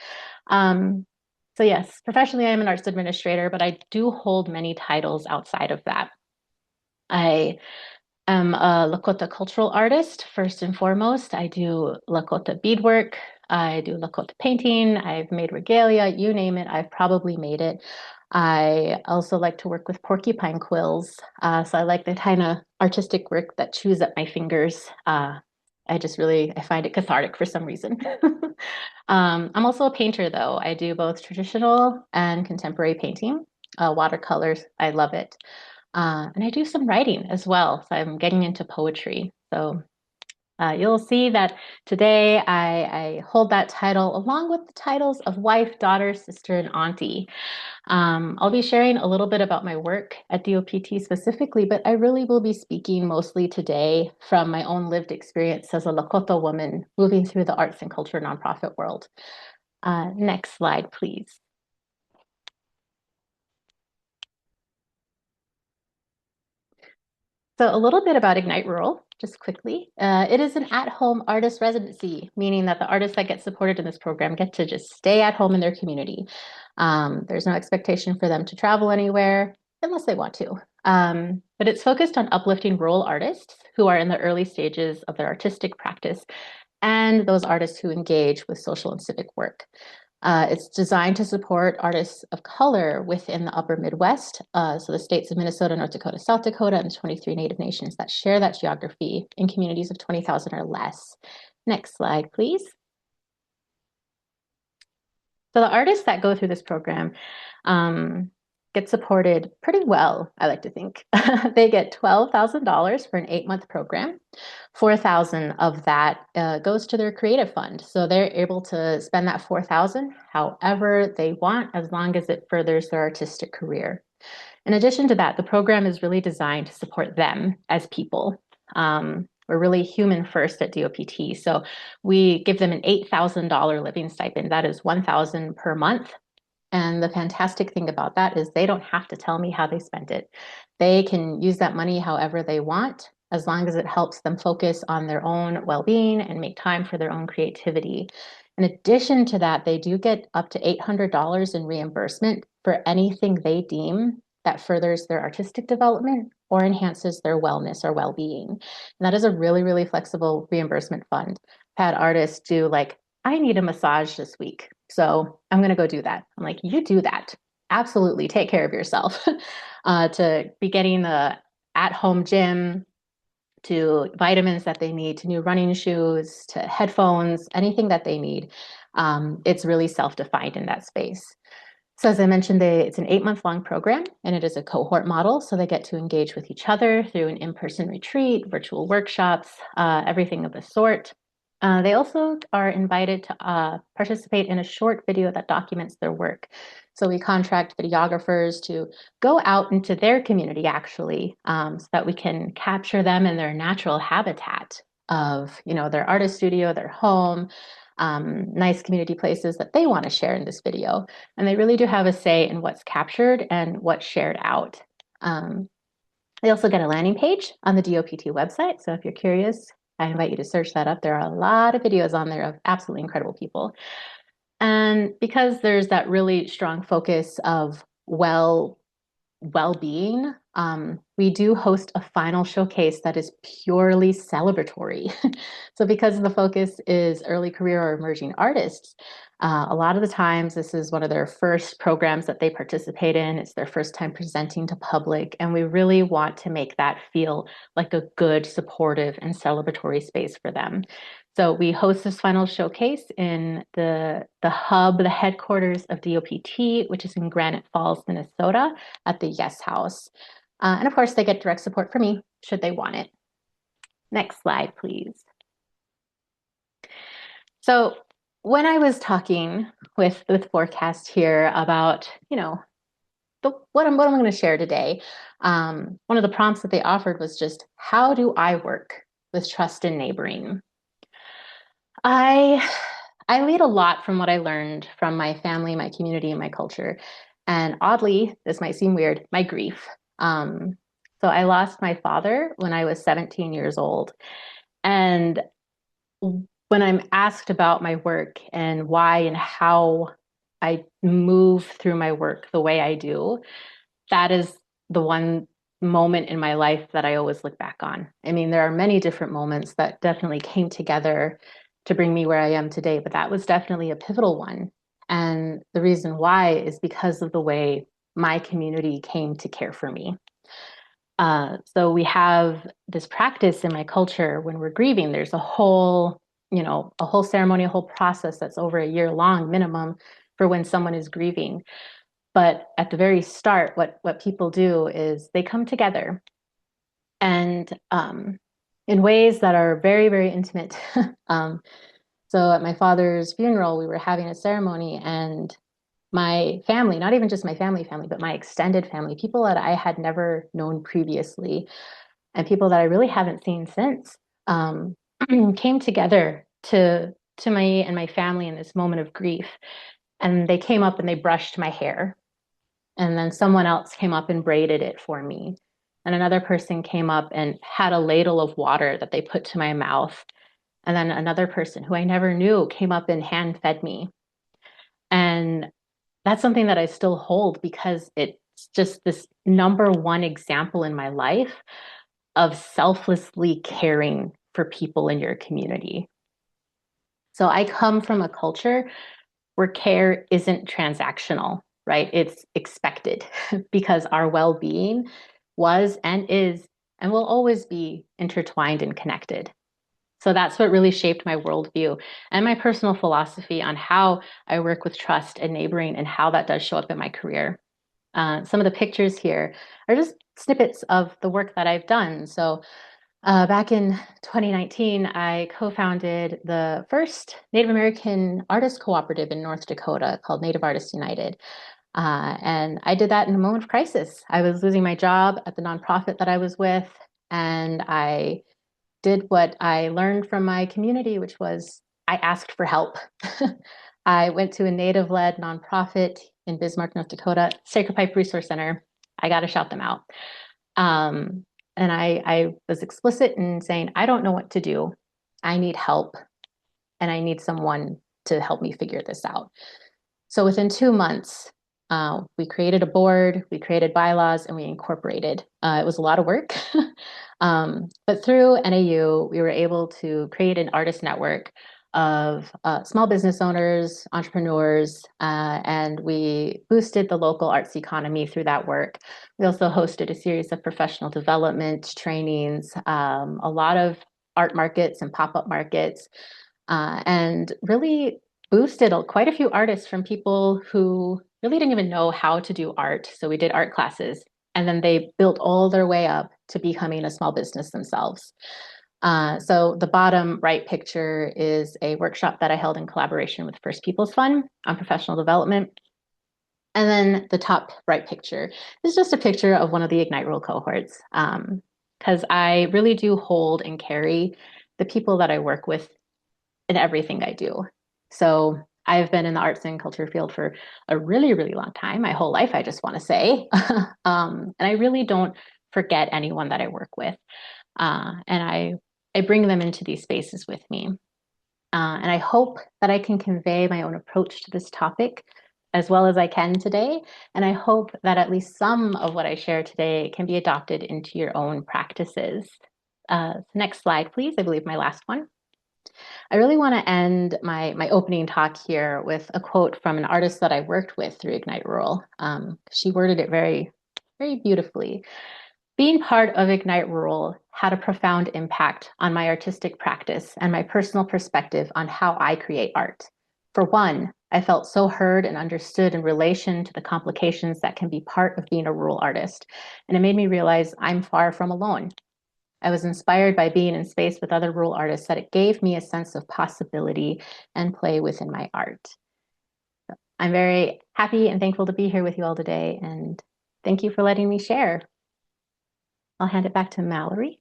So yes, professionally I'm an arts administrator, but I do hold many titles outside of that. I am a Lakota cultural artist, first and foremost. I do Lakota beadwork. I do Lakota painting. I've made regalia, you name it, I've probably made it. I also like to work with porcupine quills. So I like the kind of artistic work that chews at my fingers. I find it cathartic for some reason. I'm also a painter though. I do both traditional and contemporary painting, watercolors. I love it. And I do some writing as well. So I'm getting into poetry. So you'll see that today I hold that title along with the titles of wife, daughter, sister, and auntie. I'll be sharing a little bit about my work at DOPT specifically, but I really will be speaking mostly today from my own lived experience as a Lakota woman moving through the arts and culture nonprofit world. Next slide, please. So a little bit about Ignite Rural, just quickly. It is an at-home artist residency, meaning that the artists that get supported in this program get to just stay at home in their community. There's no expectation for them to travel anywhere unless they want to. But it's focused on uplifting rural artists who are in the early stages of their artistic practice and those artists who engage with social and civic work. It's designed to support artists of color within the upper Midwest, so the states of Minnesota, North Dakota, South Dakota, and the 23 Native nations that share that geography in communities of 20,000 or less. Next slide, please. So the artists that go through this program get supported pretty well, I like to think. They get $12,000 for an 8-month program. 4,000 of that goes to their creative fund. So they're able to spend that 4,000 however they want, as long as it furthers their artistic career. In addition to that, the program is really designed to support them as people. We're really human first at DOPT. So we give them an $8,000 living stipend. That is $1,000 per month. And the fantastic thing about that is they don't have to tell me how they spent it. They can use that money however they want, as long as it helps them focus on their own well-being and make time for their own creativity. In addition to that, they do get up to $800 in reimbursement for anything they deem that furthers their artistic development or enhances their wellness or well-being. And that is a really, really flexible reimbursement fund. I've had artists do like, I need a massage this week, so I'm going to go do that. I'm like, you do that. Absolutely take care of yourself. To be getting the at-home gym, to vitamins that they need, to new running shoes, to headphones, anything that they need. It's really self-defined in that space. So as I mentioned, it's an 8-month-long program, and it is a cohort model. So they get to engage with each other through an in-person retreat, virtual workshops, everything of the sort. They also are invited to participate in a short video that documents their work. So we contract videographers to go out into their community, actually, so that we can capture them in their natural habitat of, their artist studio, their home, nice community places that they want to share in this video. And they really do have a say in what's captured and what's shared out. They also get a landing page on the DOPT website. So if you're curious, I invite you to search that up. There are a lot of videos on there of absolutely incredible people. And because there's that really strong focus of well-being, we do host a final showcase that is purely celebratory. So because the focus is early career or emerging artists, a lot of the times this is one of their first programs that they participate in. It's their first time presenting to public, and we really want to make that feel like a good, supportive, and celebratory space for them. So we host this final showcase in the hub, the headquarters of DOPT, which is in Granite Falls, Minnesota, at the Yes House. And of course, they get direct support from me should they want it. Next slide, please. So when I was talking with Forecast here about, what I'm going to share today, one of the prompts that they offered was just, how do I work with trust and neighboring? I lead a lot from what I learned from my family, my community, and my culture. And oddly, this might seem weird, my grief. So I lost my father when I was 17 years old. And when I'm asked about my work and why and how I move through my work the way I do, that is the one moment in my life that I always look back on. I mean, there are many different moments that definitely came together to bring me where I am today, but that was definitely a pivotal one. And the reason why is because of the way my community came to care for me. So we have this practice in my culture when we're grieving. There's a whole ceremony, a whole process that's over a year long minimum for when someone is grieving. But at the very start, what people do is they come together, and in ways that are very, very intimate. So at my father's funeral, we were having a ceremony, and my family, not even just my family, but my extended family, people that I had never known previously, and people that I really haven't seen since, came together to me and my family in this moment of grief. And they came up and they brushed my hair. And then someone else came up and braided it for me. And another person came up and had a ladle of water that they put to my mouth. And then another person who I never knew came up and hand fed me. And that's something that I still hold because it's just this number one example in my life of selflessly caring for people in your community. So I come from a culture where care isn't transactional, right? It's expected because our well-being was and is and will always be intertwined and connected. So that's what really shaped my worldview and my personal philosophy on how I work with trust and neighboring and how that does show up in my career. Some of the pictures here are just snippets of the work that I've done. So back in 2019, I co-founded the first Native American artist cooperative in North Dakota called Native Artists United. And I did that in a moment of crisis. I was losing my job at the nonprofit that I was with, and I did what I learned from my community, which was I asked for help. I went to a Native-led nonprofit in Bismarck, North Dakota, Sacred Pipe Resource Center. I got to shout them out. And I was explicit in saying, I don't know what to do. I need help, and I need someone to help me figure this out. So within 2 months, we created a board, we created bylaws, and we incorporated. It was a lot of work. But through NAU, we were able to create an artist network of small business owners, entrepreneurs, and we boosted the local arts economy through that work. We also hosted a series of professional development trainings, a lot of art markets and pop-up markets, and really boosted quite a few artists from people who really didn't even know how to do art. So we did art classes, and then they built all their way up to becoming a small business themselves. So the bottom right picture is a workshop that I held in collaboration with First Peoples Fund on professional development. And then the top right picture is just a picture of one of the Ignite Rule cohorts, because I really do hold and carry the people that I work with in everything I do. So I've been in the arts and culture field for a really, really long time, my whole life, I just want to say. And I really don't forget anyone that I work with. And I bring them into these spaces with me. And I hope that I can convey my own approach to this topic as well as I can today. And I hope that at least some of what I share today can be adopted into your own practices. Next slide, please. I believe my last one. I really want to end my opening talk here with a quote from an artist that I worked with through Ignite Rural. She worded it very, very beautifully. Being part of Ignite Rural had a profound impact on my artistic practice and my personal perspective on how I create art. For one, I felt so heard and understood in relation to the complications that can be part of being a rural artist, and it made me realize I'm far from alone. I was inspired by being in space with other rural artists that it gave me a sense of possibility and play within my art. So I'm very happy and thankful to be here with you all today, and thank you for letting me share. I'll hand it back to Mallory.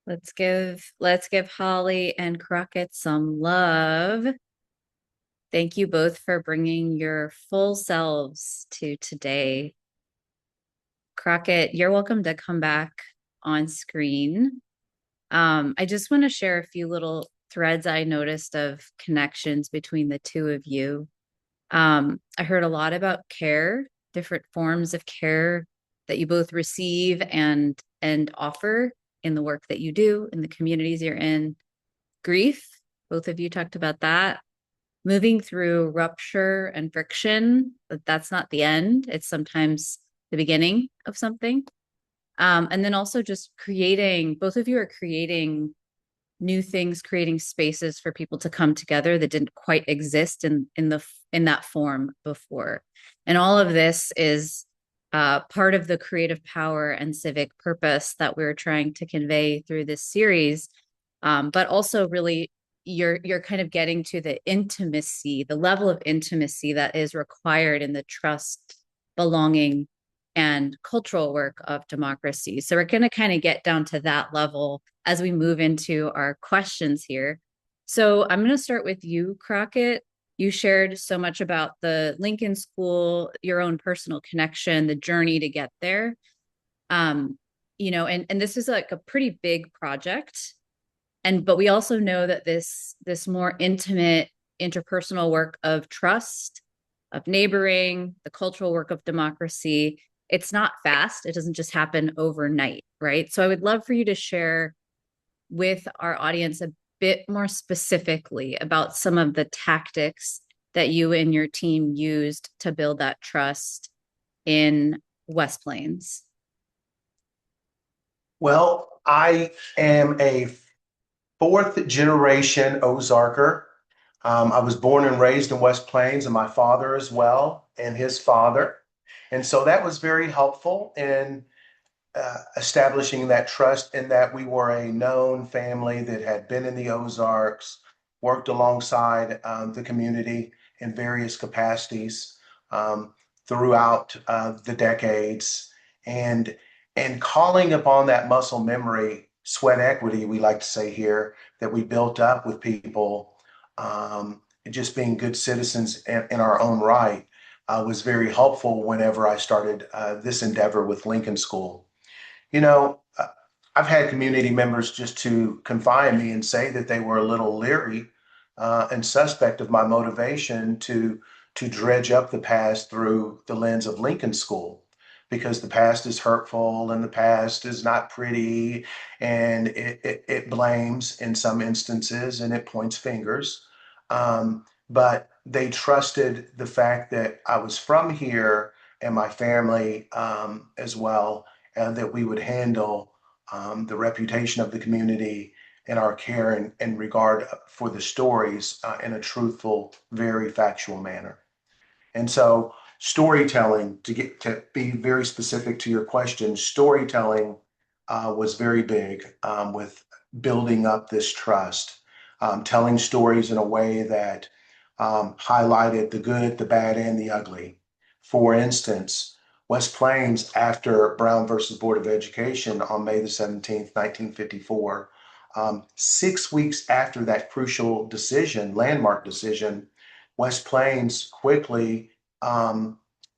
Let's give Holly and Crocket some love. Thank you both for bringing your full selves to today. Crocket, you're welcome to come back on screen. I just want to share a few little threads I noticed of connections between the two of you. I heard a lot about care, different forms of care that you both receive and offer in the work that you do, in the communities you're in. Grief, both of you talked about that. Moving through rupture and friction, but that's not the end. It's sometimes the beginning of something. And then also just creating, both of you are creating new things, creating spaces for people to come together that didn't quite exist in that form before. And all of this is part of the creative power and civic purpose that we're trying to convey through this series. But also really you're kind of getting to the intimacy, the level of intimacy that is required in the trust, belonging, and cultural work of democracy. So we're going to kind of get down to that level as we move into our questions here. So I'm going to start with you, Crocket. You shared so much about the Lincoln School, your own personal connection, the journey to get there. And this is like a pretty big project. But we also know that this more intimate interpersonal work of trust, of neighboring, the cultural work of democracy, it's not fast. It doesn't just happen overnight, right? So I would love for you to share with our audience bit more specifically about some of the tactics that you and your team used to build that trust in West Plains? Well, I am a fourth generation Ozarker. I was born and raised in West Plains, and my father as well, and his father. And so that was very helpful in establishing that trust in that we were a known family that had been in the Ozarks, worked alongside the community in various capacities throughout the decades, and calling upon that muscle memory, sweat equity, we like to say here, that we built up with people, just being good citizens in our own right, was very helpful whenever I started this endeavor with Lincoln School. You know, I've had community members just to confide in me and say that they were a little leery and suspect of my motivation to dredge up the past through the lens of Lincoln School, because the past is hurtful and the past is not pretty, and it blames in some instances and it points fingers. But they trusted the fact that I was from here and my family as well, and that we would handle the reputation of the community and our care and regard for the stories in a truthful, very factual manner. And so, storytelling, to be very specific to your question, storytelling was very big with building up this trust, telling stories in a way that highlighted the good, the bad, and the ugly. For instance, West Plains, after Brown versus Board of Education on May the 17th, 1954, 6 weeks after that crucial decision, landmark decision, West Plains quickly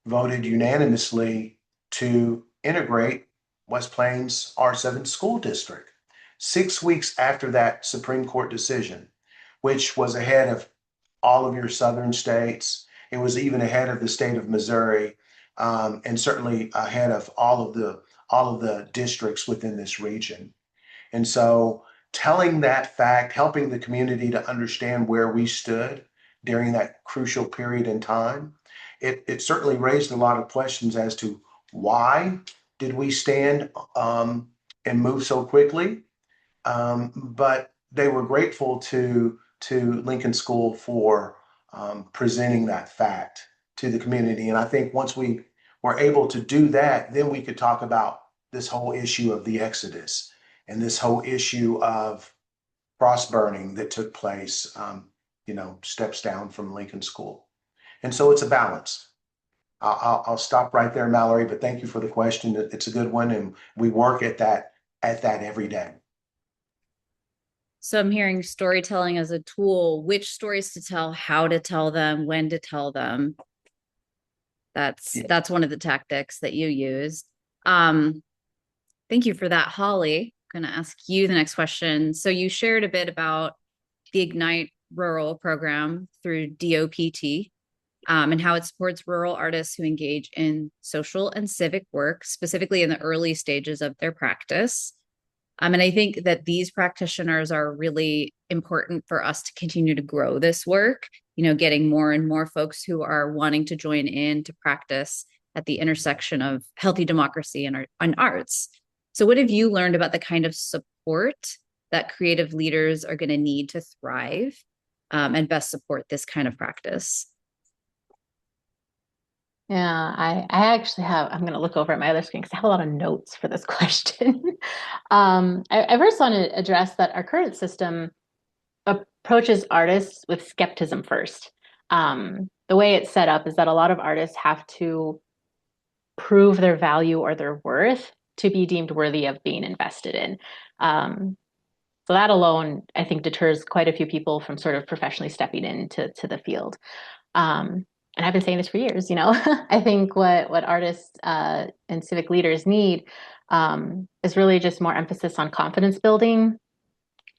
voted unanimously to integrate West Plains R7 school district. 6 weeks after that Supreme Court decision, which was ahead of all of your southern states. It was even ahead of the state of Missouri, and certainly ahead of all of the districts within this region. And so, telling that fact, helping the community to understand where we stood during that crucial period in time, it certainly raised a lot of questions as to why did we stand and move so quickly. But they were grateful to Lincoln School for presenting that fact to the community. And I think once we were able to do that, then we could talk about this whole issue of the Exodus and this whole issue of cross burning that took place, steps down from Lincoln School. And so it's a balance. I'll stop right there, Mallory, but thank you for the question. It's a good one, and we work at that every day. So I'm hearing storytelling as a tool, which stories to tell, how to tell them, when to tell them. That's one of the tactics that you used. Thank you for that, Holly. I'm going to ask you the next question. So you shared a bit about the Ignite Rural program through DOPT, and how it supports rural artists who engage in social and civic work, specifically in the early stages of their practice. And I think that these practitioners are really important for us to continue to grow this work, getting more and more folks who are wanting to join in to practice at the intersection of healthy democracy and arts. So what have you learned about the kind of support that creative leaders are going to need to thrive and best support this kind of practice? Yeah, I actually I'm going to look over at my other screen because I have a lot of notes for this question. I first want to address that our current system approaches artists with skepticism first. The way it's set up is that a lot of artists have to prove their value or their worth to be deemed worthy of being invested in. So that alone, I think, deters quite a few people from sort of professionally stepping into the field. And I've been saying this for years, I think what artists and civic leaders need is really just more emphasis on confidence building,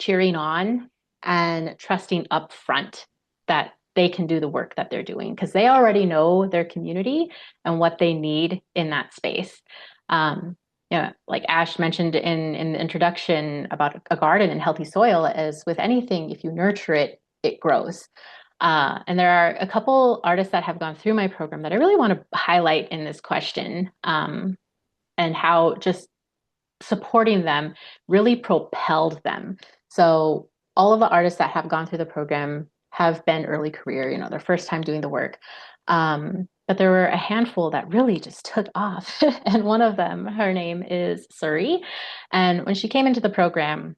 cheering on, and trusting up front that they can do the work that they're doing because they already know their community and what they need in that space. like Ash mentioned in the introduction about a garden and healthy soil, as with anything, if you nurture it, it grows. And there are a couple artists that have gone through my program that I really want to highlight in this question, and how just supporting them really propelled them. So all of the artists that have gone through the program have been early career, their first time doing the work. But there were a handful that really just took off. And one of them, her name is Suri. And when she came into the program,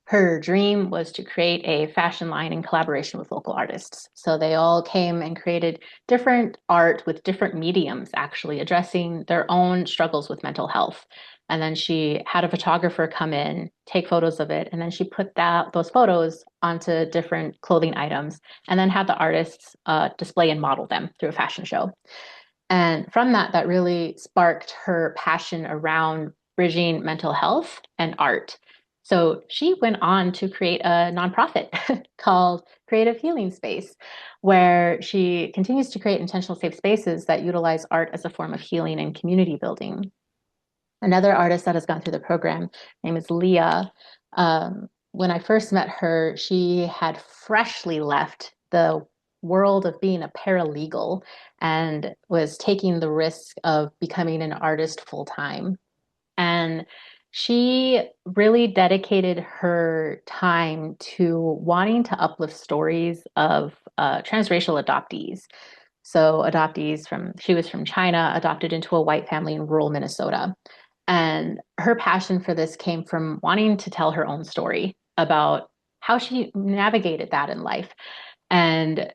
her dream was to create a fashion line in collaboration with local artists. So they all came and created different art with different mediums, actually addressing their own struggles with mental health. And then she had a photographer come in, take photos of it, and then she put those photos onto different clothing items, and then had the artists display and model them through a fashion show. And from that really sparked her passion around bridging mental health and art. So she went on to create a nonprofit called Creative Healing Space, where she continues to create intentional safe spaces that utilize art as a form of healing and community building. Another artist that has gone through the program, her name is Leah. When I first met her, she had freshly left the world of being a paralegal and was taking the risk of becoming an artist full time. And she really dedicated her time to wanting to uplift stories of transracial adoptees. So she was from China, adopted into a white family in rural Minnesota. And her passion for this came from wanting to tell her own story about how she navigated that in life. And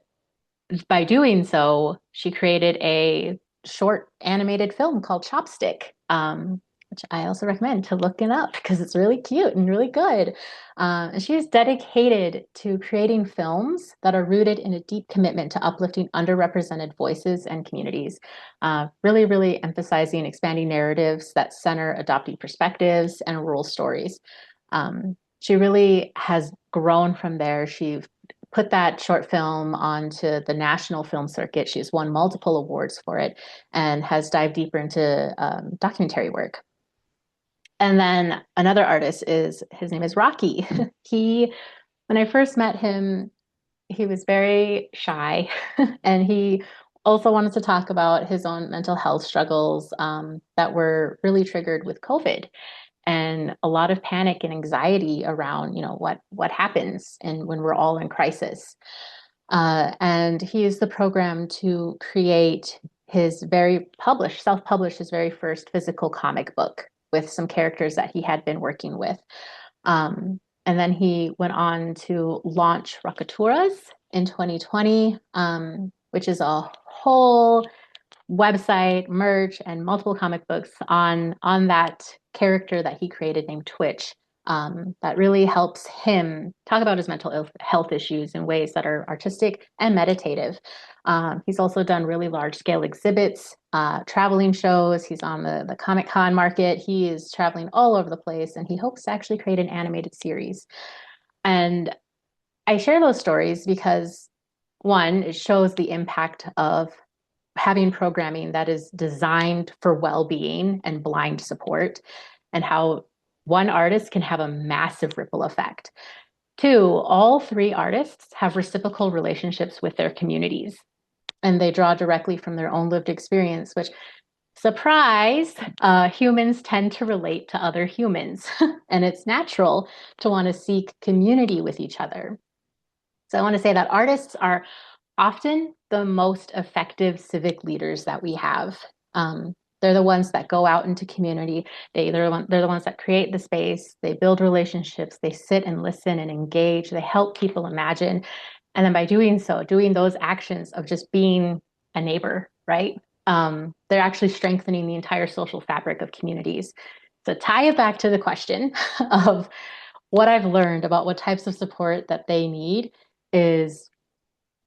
by doing so, she created a short animated film called Chopstick, which I also recommend to look it up because it's really cute and really good. And she is dedicated to creating films that are rooted in a deep commitment to uplifting underrepresented voices and communities, really, really emphasizing expanding narratives that center adoptee perspectives and rural stories. She really has grown from there. She put that short film onto the national film circuit. She's won multiple awards for it and has dived deeper into documentary work. And then another artist his name is Rocky. When I first met him, he was very shy and he also wanted to talk about his own mental health struggles that were really triggered with COVID, and a lot of panic and anxiety around, what happens and when we're all in crisis. And he used the program to create self-published his very first physical comic book with some characters that he had been working with. And then he went on to launch Rockaturas in 2020, which is a whole website, merch, and multiple comic books on that character that he created named Twitch. That really helps him talk about his mental health issues in ways that are artistic and meditative. He's also done really large-scale exhibits, traveling shows. He's on the Comic-Con market. He is traveling all over the place, and he hopes to actually create an animated series. And I share those stories because, one, it shows the impact of having programming that is designed for well-being and blind support, and how one artist can have a massive ripple effect. Two, all three artists have reciprocal relationships with their communities, and they draw directly from their own lived experience, which, surprise, humans tend to relate to other humans, and it's natural to want to seek community with each other. So I want to say that artists are often the most effective civic leaders that we have. They're the ones that go out into community. They're the ones that create the space. They build relationships. They sit and listen and engage. They help people imagine. And then by doing so, doing those actions of just being a neighbor, right? They're actually strengthening the entire social fabric of communities. So tie it back to the question of what I've learned about what types of support that they need is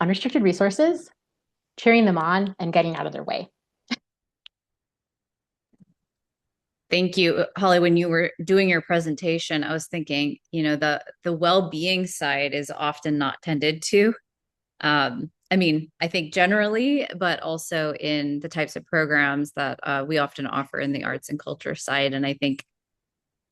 unrestricted resources, cheering them on, and getting out of their way. Thank you, Holly. When you were doing your presentation, I was thinking, the well-being side is often not tended to. I mean, I think generally, but also in the types of programs that we often offer in the arts and culture side. And I think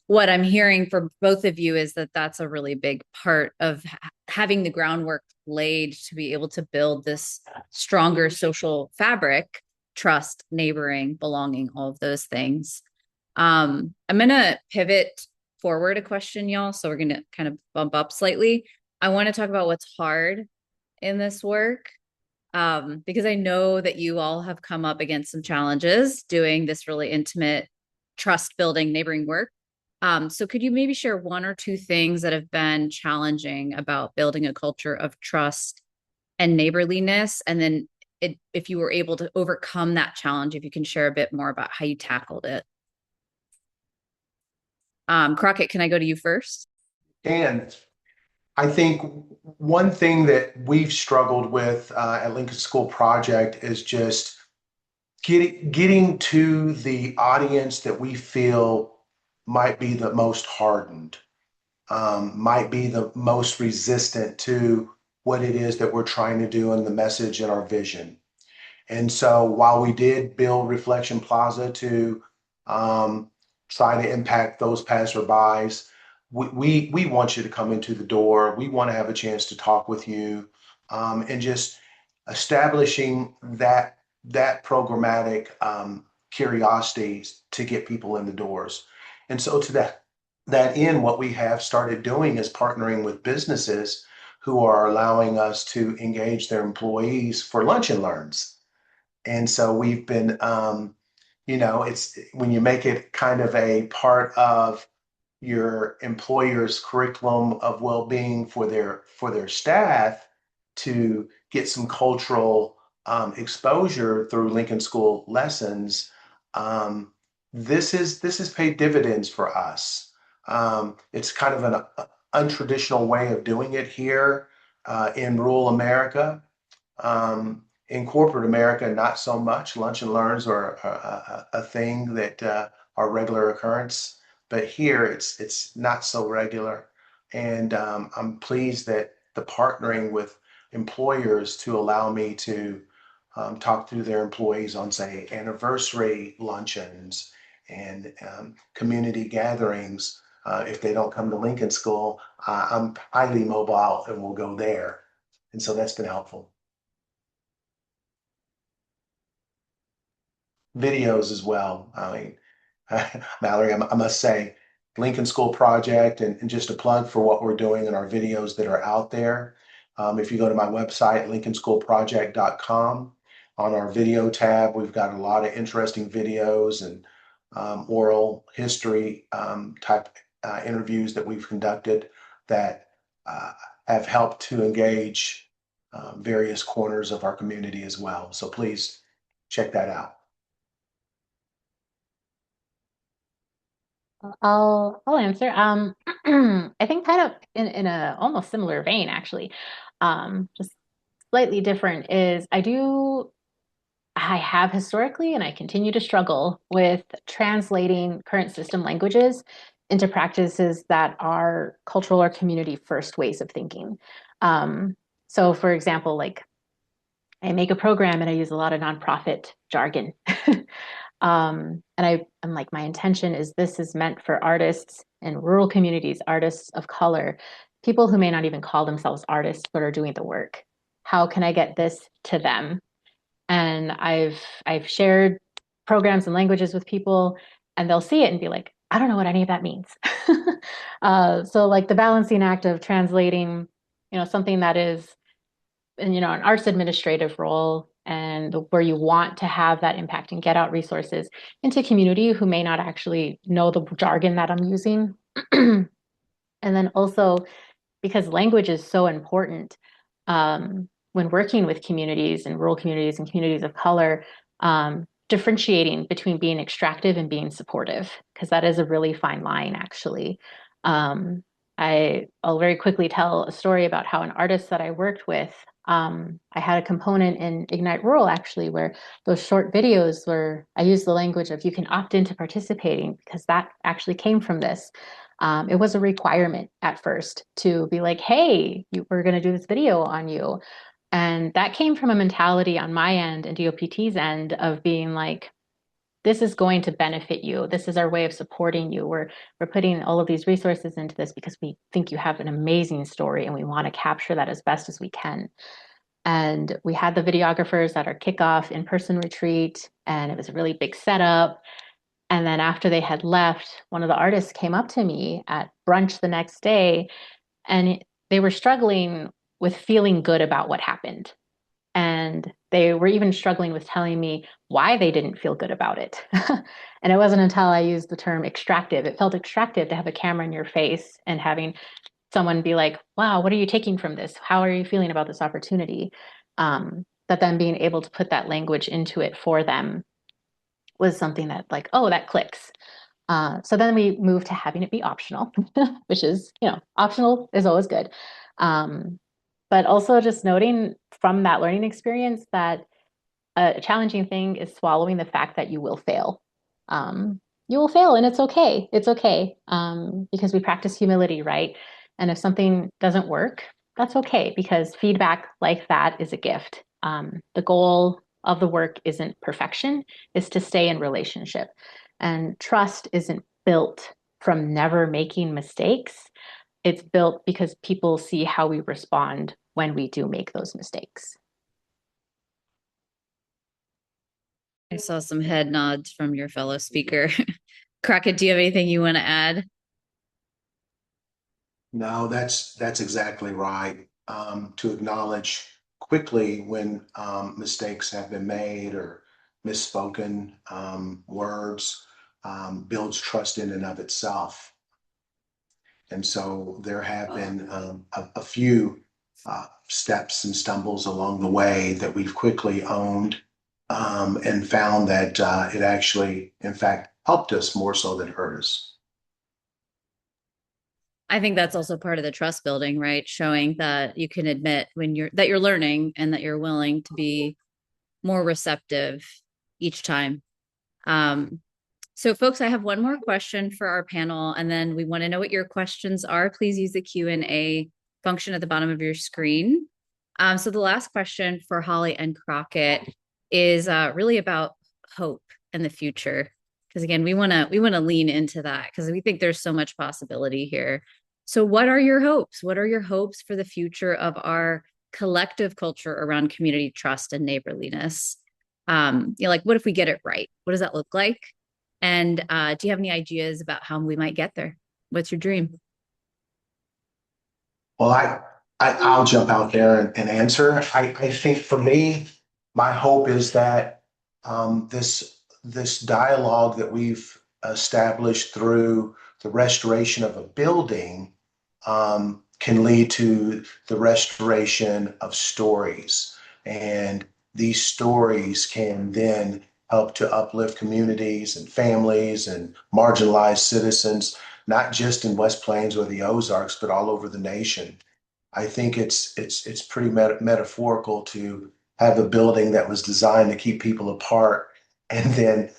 what I'm hearing from both of you is that that's a really big part of having the groundwork laid to be able to build this stronger social fabric, trust, neighboring, belonging, all of those things. I'm going to pivot forward a question, y'all. So we're going to kind of bump up slightly. I want to talk about what's hard in this work, because I know that you all have come up against some challenges doing this really intimate, trust building neighboring work. So could you maybe share one or two things that have been challenging about building a culture of trust and neighborliness? And then if you were able to overcome that challenge, if you can share a bit more about how you tackled it. Crocket, can I go to you first? And I think one thing that we've struggled with at Lincoln School Project is just getting to the audience that we feel might be the most hardened, might be the most resistant to what it is that we're trying to do and the message and our vision. And so while we did build Reflection Plaza to try to impact those passerbys, we want you to come into the door. We want to have a chance to talk with you, and just establishing that programmatic curiosity to get people in the doors. And so to that end, what we have started doing is partnering with businesses who are allowing us to engage their employees for lunch and learns. And so we've been, it's when you make it kind of a part of your employer's curriculum of well-being for their staff to get some cultural exposure through Lincoln School lessons. This has paid dividends for us. It's kind of an untraditional way of doing it here in rural America. In corporate America, not so much. Lunch and learns are a thing that are regular occurrence, but here it's not so regular. And I'm pleased that the partnering with employers to allow me to talk to their employees on, say, anniversary luncheons and community gatherings. If they don't come to Lincoln School, I'm highly mobile and will go there. And so that's been helpful. Videos as well. I mean, Mallory, I must say, Lincoln School Project, and just a plug for what we're doing in our videos that are out there. If you go to my website, lincolnschoolproject.com, on our video tab, we've got a lot of interesting videos and oral history type interviews that we've conducted that have helped to engage various corners of our community as well. So please check that out. I'll answer. I think kind of in a almost similar vein, actually. Just slightly different is I have historically and I continue to struggle with translating current system languages into practices that are cultural or community first ways of thinking. So for example, like I make a program and I use a lot of nonprofit jargon. And I'm like, my intention is this is meant for artists in rural communities, artists of color, people who may not even call themselves artists, but are doing the work. How can I get this to them? And I've shared programs and languages with people, and they'll see it and be like, I don't know what any of that means. So like the balancing act of translating, something that is, an arts administrative role and where you want to have that impact and get out resources into community who may not actually know the jargon that I'm using. And then also because language is so important when working with communities and rural communities and communities of color, differentiating between being extractive and being supportive, because that is a really fine line, actually. I'll very quickly tell a story about how an artist that I worked with, I had a component in Ignite Rural, actually, where those short videos where I used the language of you can opt into participating, because that actually came from this. It was a requirement at first to be like, hey, we're going to do this video on you. And that came from a mentality on my end and DOPT's end of being like, this is going to benefit you. This is our way of supporting you. We're putting all of these resources into this because we think you have an amazing story and we want to capture that as best as we can. And we had the videographers at our kickoff in-person retreat, and it was a really big setup. And then after they had left, one of the artists came up to me at brunch the next day, and they were struggling with feeling good about what happened. And they were even struggling with telling me why they didn't feel good about it. And it wasn't until I used the term extractive. It felt extractive to have a camera in your face and having someone be like, wow, what are you taking from this? How are you feeling about this opportunity? That then being able to put that language into it for them was something that like, oh, that clicks. So then we moved to having it be optional, which is, optional is always good. But also just noting from that learning experience that a challenging thing is swallowing the fact that you will fail. You will fail and it's okay. It's okay. Because we practice humility, right? And if something doesn't work, that's okay because feedback like that is a gift. The goal of the work isn't perfection, is to stay in relationship. And trust isn't built from never making mistakes. It's built because people see how we respond when we do make those mistakes. I saw some head nods from your fellow speaker. Crockett, do you have anything you want to add? No, that's exactly right. To acknowledge quickly when mistakes have been made or misspoken words builds trust in and of itself. And so there have been a few steps and stumbles along the way that we've quickly owned and found that it actually, in fact, helped us more so than hurt us. I think that's also part of the trust building, right? Showing that you can admit when you're learning and that you're willing to be more receptive each time. So folks, I have one more question for our panel, and then we want to know what your questions are. Please use the Q&A function at the bottom of your screen. So the last question for Holly and Crockett is really about hope and the future. Because again, we want to lean into that because we think there's so much possibility here. So what are your hopes? What are your hopes for the future of our collective culture around community trust and neighborliness? Like what if we get it right? What does that look like? And do you have any ideas about how we might get there? What's your dream? Well, I'll jump out there and answer. I think for me, my hope is that this dialogue that we've established through the restoration of a building can lead to the restoration of stories. And these stories can then help to uplift communities and families and marginalized citizens, not just in West Plains or the Ozarks, but all over the nation. I think it's pretty metaphorical to have a building that was designed to keep people apart and then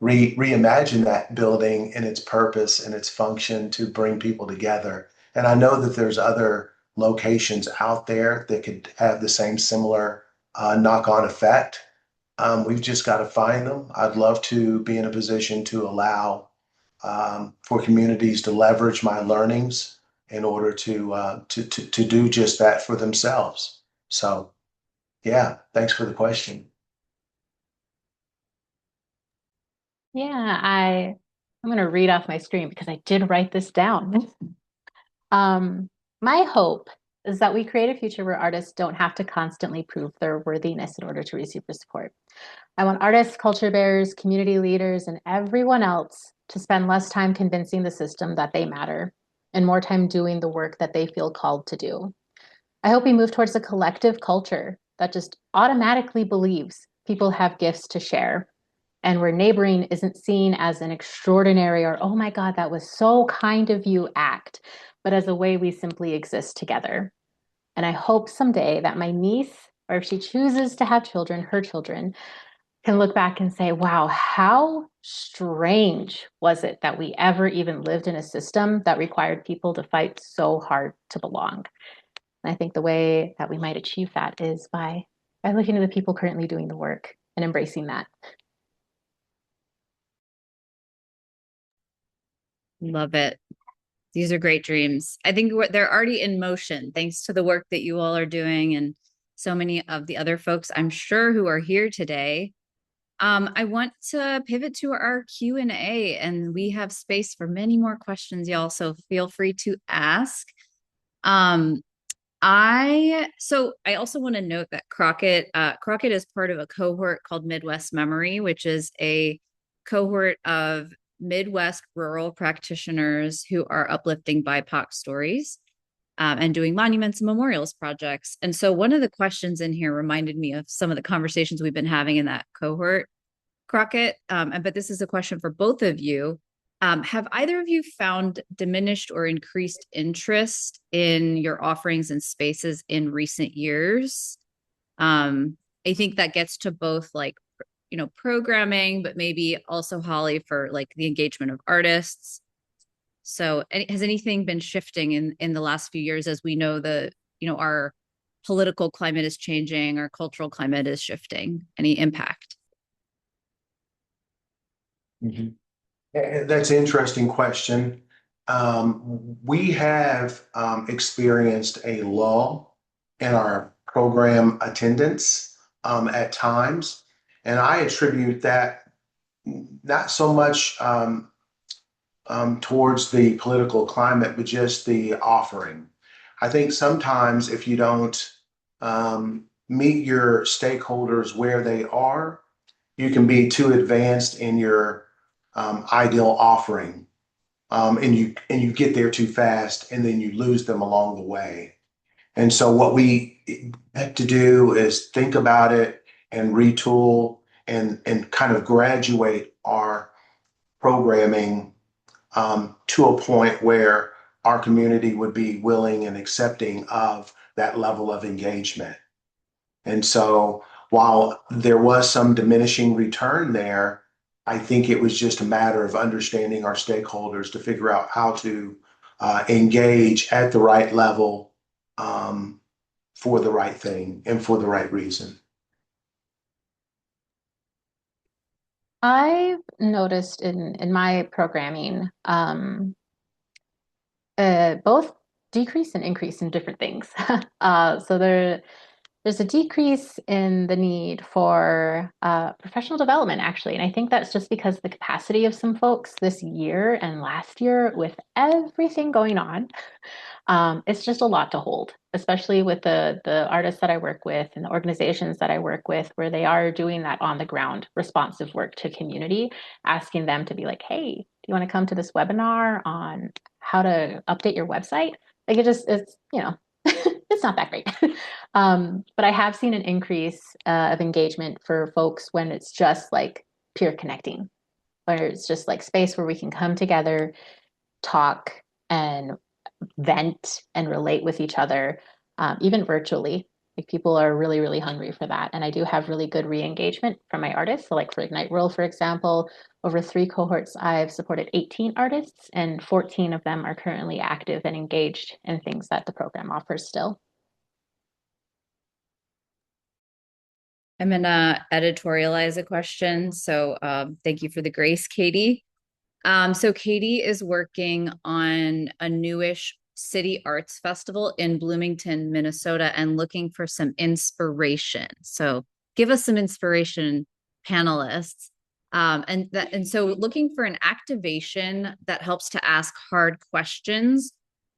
reimagine that building and its purpose and its function to bring people together. And I know that there's other locations out there that could have the same similar knock-on effect. We've just got to find them. I'd love to be in a position to allow for communities to leverage my learnings in order to do just that for themselves. So, yeah, thanks for the question. Yeah, I'm going to read off my screen because I did write this down. My hope is that we create a future where artists don't have to constantly prove their worthiness in order to receive the support. I want artists, culture bearers, community leaders, and everyone else to spend less time convincing the system that they matter and more time doing the work that they feel called to do. I hope we move towards a collective culture that just automatically believes people have gifts to share and where neighboring isn't seen as an extraordinary or, oh my God, that was so kind of you act, but as a way we simply exist together. And I hope someday that my niece, or if she chooses to have children, her children, can look back and say, wow, how strange was it that we ever even lived in a system that required people to fight so hard to belong? And I think the way that we might achieve that is by looking at the people currently doing the work and embracing that. Love it. These are great dreams. I think they're already in motion thanks to the work that you all are doing and so many of the other folks I'm sure who are here today. I want to pivot to our Q&A, and we have space for many more questions, y'all, so feel free to ask. I also want to note that Crocket is part of a cohort called Midwest Memory, which is a cohort of Midwest rural practitioners who are uplifting BIPOC stories and doing monuments and memorials projects. And so one of the questions in here reminded me of some of the conversations we've been having in that cohort, Crocket. But this is a question for both of you. Have either of you found diminished or increased interest in your offerings and spaces in recent years? I think that gets to both like, programming, but maybe also Holly for like the engagement of artists. So has anything been shifting in the last few years as we know our political climate is changing, our cultural climate is shifting? Any impact? Mm-hmm. That's an interesting question. We have experienced a lull in our program attendance at times, and I attribute that not so much towards the political climate, but just the offering. I think sometimes if you don't meet your stakeholders where they are, you can be too advanced in your ideal offering, and you get there too fast, and then you lose them along the way. And so what we have to do is think about it and retool and kind of graduate our programming to a point where our community would be willing and accepting of that level of engagement. And so while there was some diminishing return there, I think it was just a matter of understanding our stakeholders to figure out how to engage at the right level for the right thing and for the right reason. I've noticed in my programming both decrease and increase in different things. So there's a decrease in the need for professional development, actually. And I think that's just because the capacity of some folks this year and last year, with everything going on, it's just a lot to hold, especially with the artists that I work with and the organizations that I work with, where they are doing that on the ground responsive work to community, asking them to be like, hey, do you want to come to this webinar on how to update your website? Like it's it's not that great. But I have seen an increase of engagement for folks when it's just like peer connecting, where it's just like space where we can come together, talk, and vent and relate with each other, even virtually. Like people are really, really hungry for that. And I do have really good re-engagement from my artists. So like for Ignite World, for example, over 3 cohorts, I've supported 18 artists, and 14 of them are currently active and engaged in things that the program offers still. I'm gonna editorialize a question. So thank you for the grace, Katie. So Katie is working on a newish city arts festival in Bloomington, Minnesota, and looking for some inspiration. So give us some inspiration, panelists. And so looking for an activation that helps to ask hard questions,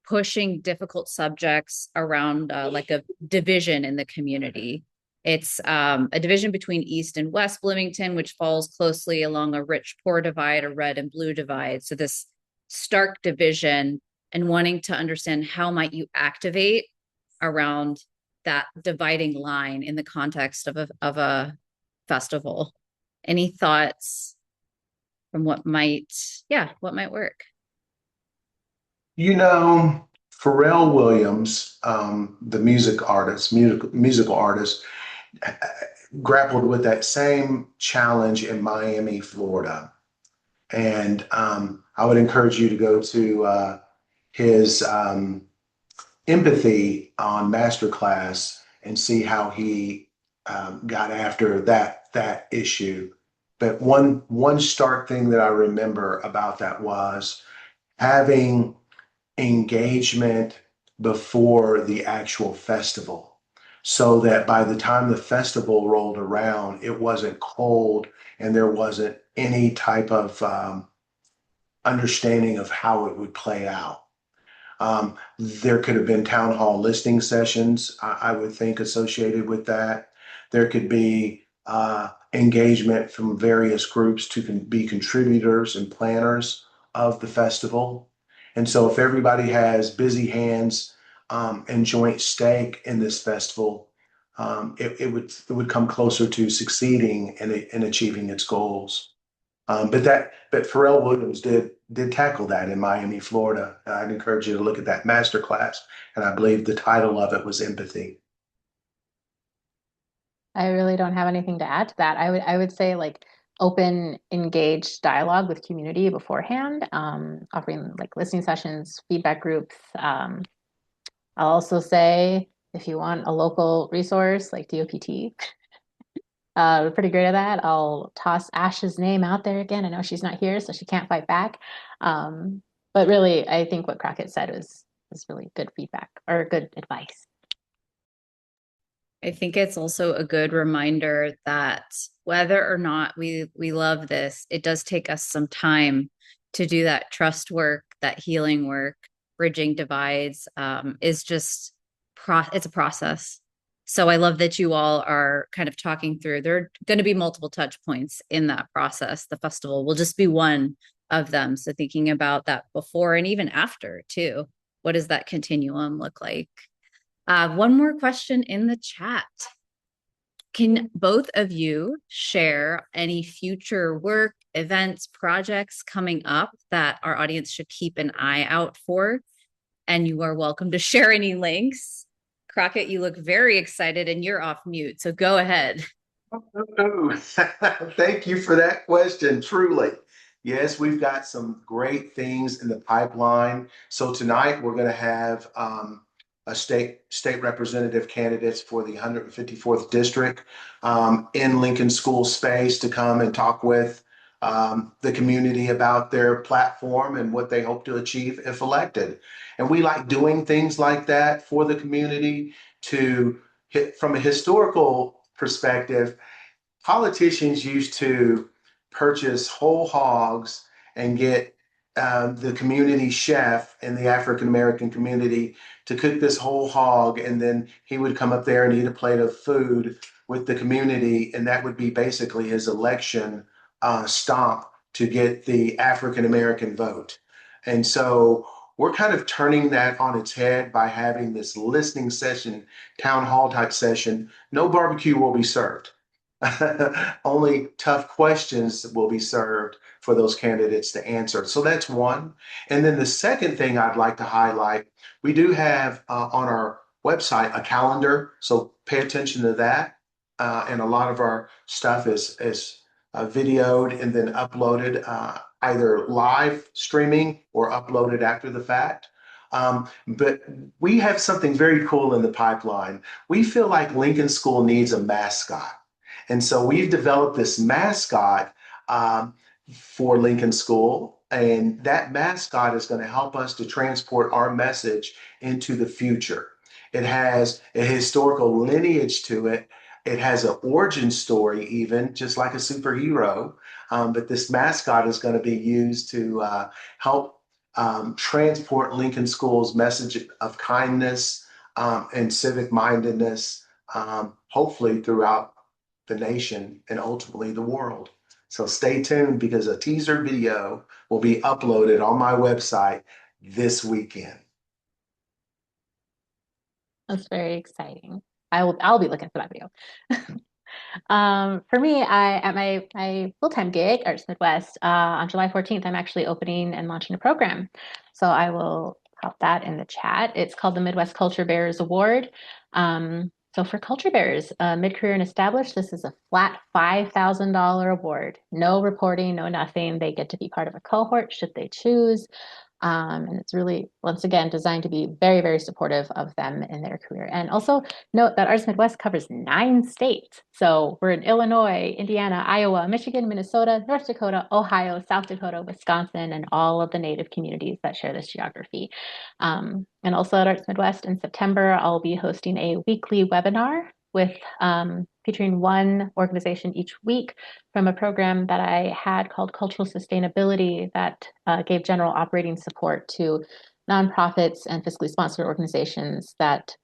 pushing difficult subjects around like a division in the community. It's a division between East and West Bloomington, which falls closely along a rich-poor divide, a red and blue divide. So this stark division, and wanting to understand how might you activate around that dividing line in the context of a festival. Any thoughts from what might work? Pharrell Williams, the musical artist, grappled with that same challenge in Miami, Florida. And I would encourage you to go to his empathy on masterclass and see how he got after that issue. But one stark thing that I remember about that was having engagement before the actual festival, so that by the time the festival rolled around, it wasn't cold and there wasn't any type of understanding of how it would play out. There could have been town hall listening sessions, I would think, associated with that. There could be engagement from various groups to be contributors and planners of the festival. And so, if everybody has busy hands and joint stake in this festival, it would come closer to succeeding in achieving its goals. But Pharrell Williams did tackle that in Miami, Florida. I'd encourage you to look at that masterclass, and I believe the title of it was Empathy. I really don't have anything to add to that. I would say like open, engaged dialogue with community beforehand, offering like listening sessions, feedback groups. I'll also say if you want a local resource like DOPT, we're pretty great at that. I'll toss Ash's name out there again. I know she's not here, so she can't fight back. But really, I think what Crockett said was really good feedback or good advice. I think it's also a good reminder that whether or not we love this, it does take us some time to do that trust work, that healing work. Bridging divides is just it's a process. So I love that you all are kind of talking through. There are going to be multiple touch points in that process. The festival will just be one of them. So thinking about that before and even after too. What does that continuum look like? One more question in the chat. Can both of you share any future work, events, projects coming up that our audience should keep an eye out for? And you are welcome to share any links. Crocket, you look very excited and you're off mute, so go ahead. Oh, thank you for that question. Truly. Yes, we've got some great things in the pipeline. So tonight we're going to have a state representative candidates for the 154th district in Lincoln School space to come and talk with the community about their platform and what they hope to achieve if elected. And we like doing things like that for the community to hit from a historical perspective. Politicians used to purchase whole hogs and get the community chef in the African American community to cook this whole hog, and then he would come up there and eat a plate of food with the community, and that would be basically his election stomp to get the African American vote. And so we're kind of turning that on its head by having this listening session, town hall type session. No barbecue will be served. Only tough questions will be served for those candidates to answer. So that's one. And then the second thing I'd like to highlight, we do have on our website a calendar. So pay attention to that. And a lot of our stuff is videoed and then uploaded, either live streaming or uploaded after the fact. But we have something very cool in the pipeline. We feel like Lincoln School needs a mascot. And so we've developed this mascot for Lincoln School. And that mascot is going to help us to transport our message into the future. It has a historical lineage to it. It has an origin story, even just like a superhero. But this mascot is going to be used to help transport Lincoln School's message of kindness and civic mindedness, hopefully throughout the nation and ultimately the world. So stay tuned because a teaser video will be uploaded on my website this weekend. That's very exciting. I'll be looking for that video. For me, at my full-time gig, Arts Midwest, on July 14th, I'm actually opening and launching a program. So I will pop that in the chat. It's called the Midwest Culture Bearers Award. So for Culture Bearers, mid-career and established, this is a flat $5,000 award. No reporting, no nothing. They get to be part of a cohort should they choose. And it's really, once again, designed to be very, very supportive of them in their career. And also note that Arts Midwest covers 9 states. So we're in Illinois, Indiana, Iowa, Michigan, Minnesota, North Dakota, Ohio, South Dakota, Wisconsin, and all of the Native communities that share this geography. And also at Arts Midwest in September, I'll be hosting a weekly webinar with featuring one organization each week from a program that I had called Cultural Sustainability that gave general operating support to nonprofits and fiscally sponsored organizations that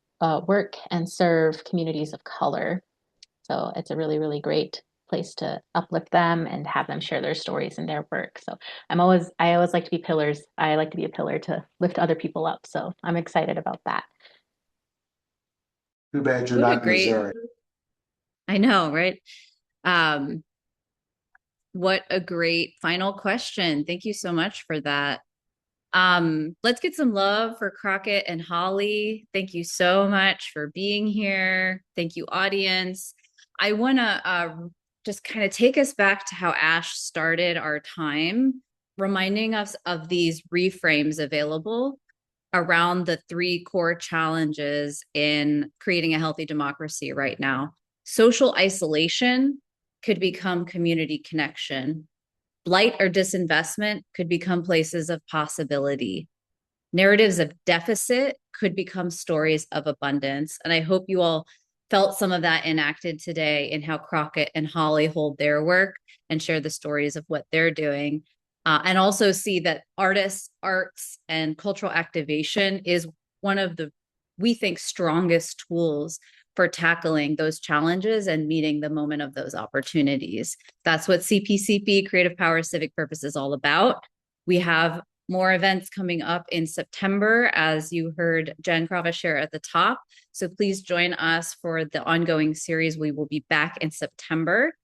work and serve communities of color. So it's a really, really great place to uplift them and have them share their stories and their work. So I always like to be pillars. I like to be a pillar to lift other people up. So I'm excited about that. Too bad you're What a not in great, Missouri. I know, right? What a great final question. Thank you so much for that. Let's get some love for Crocket and Holly. Thank you so much for being here. Thank you, audience. I want to just kind of take us back to how Ash started our time, reminding us of these reframes available around the 3 core challenges in creating a healthy democracy right now. Social isolation could become community connection. Blight or disinvestment could become places of possibility. Narratives of deficit could become stories of abundance. And I hope you all felt some of that enacted today in how Crocket and Holly hold their work and share the stories of what they're doing. And also see that artists, arts, and cultural activation is one of the, we think, strongest tools for tackling those challenges and meeting the moment of those opportunities. That's what CPCP, Creative Power, Civic Purpose, is all about. We have more events coming up in September, as you heard Jen Krava share at the top. So please join us for the ongoing series. We will be back in September.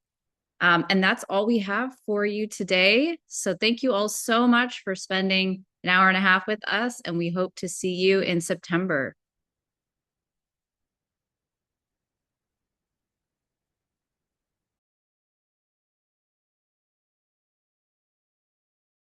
And that's all we have for you today. So thank you all so much for spending an hour and a half with us, and we hope to see you in September.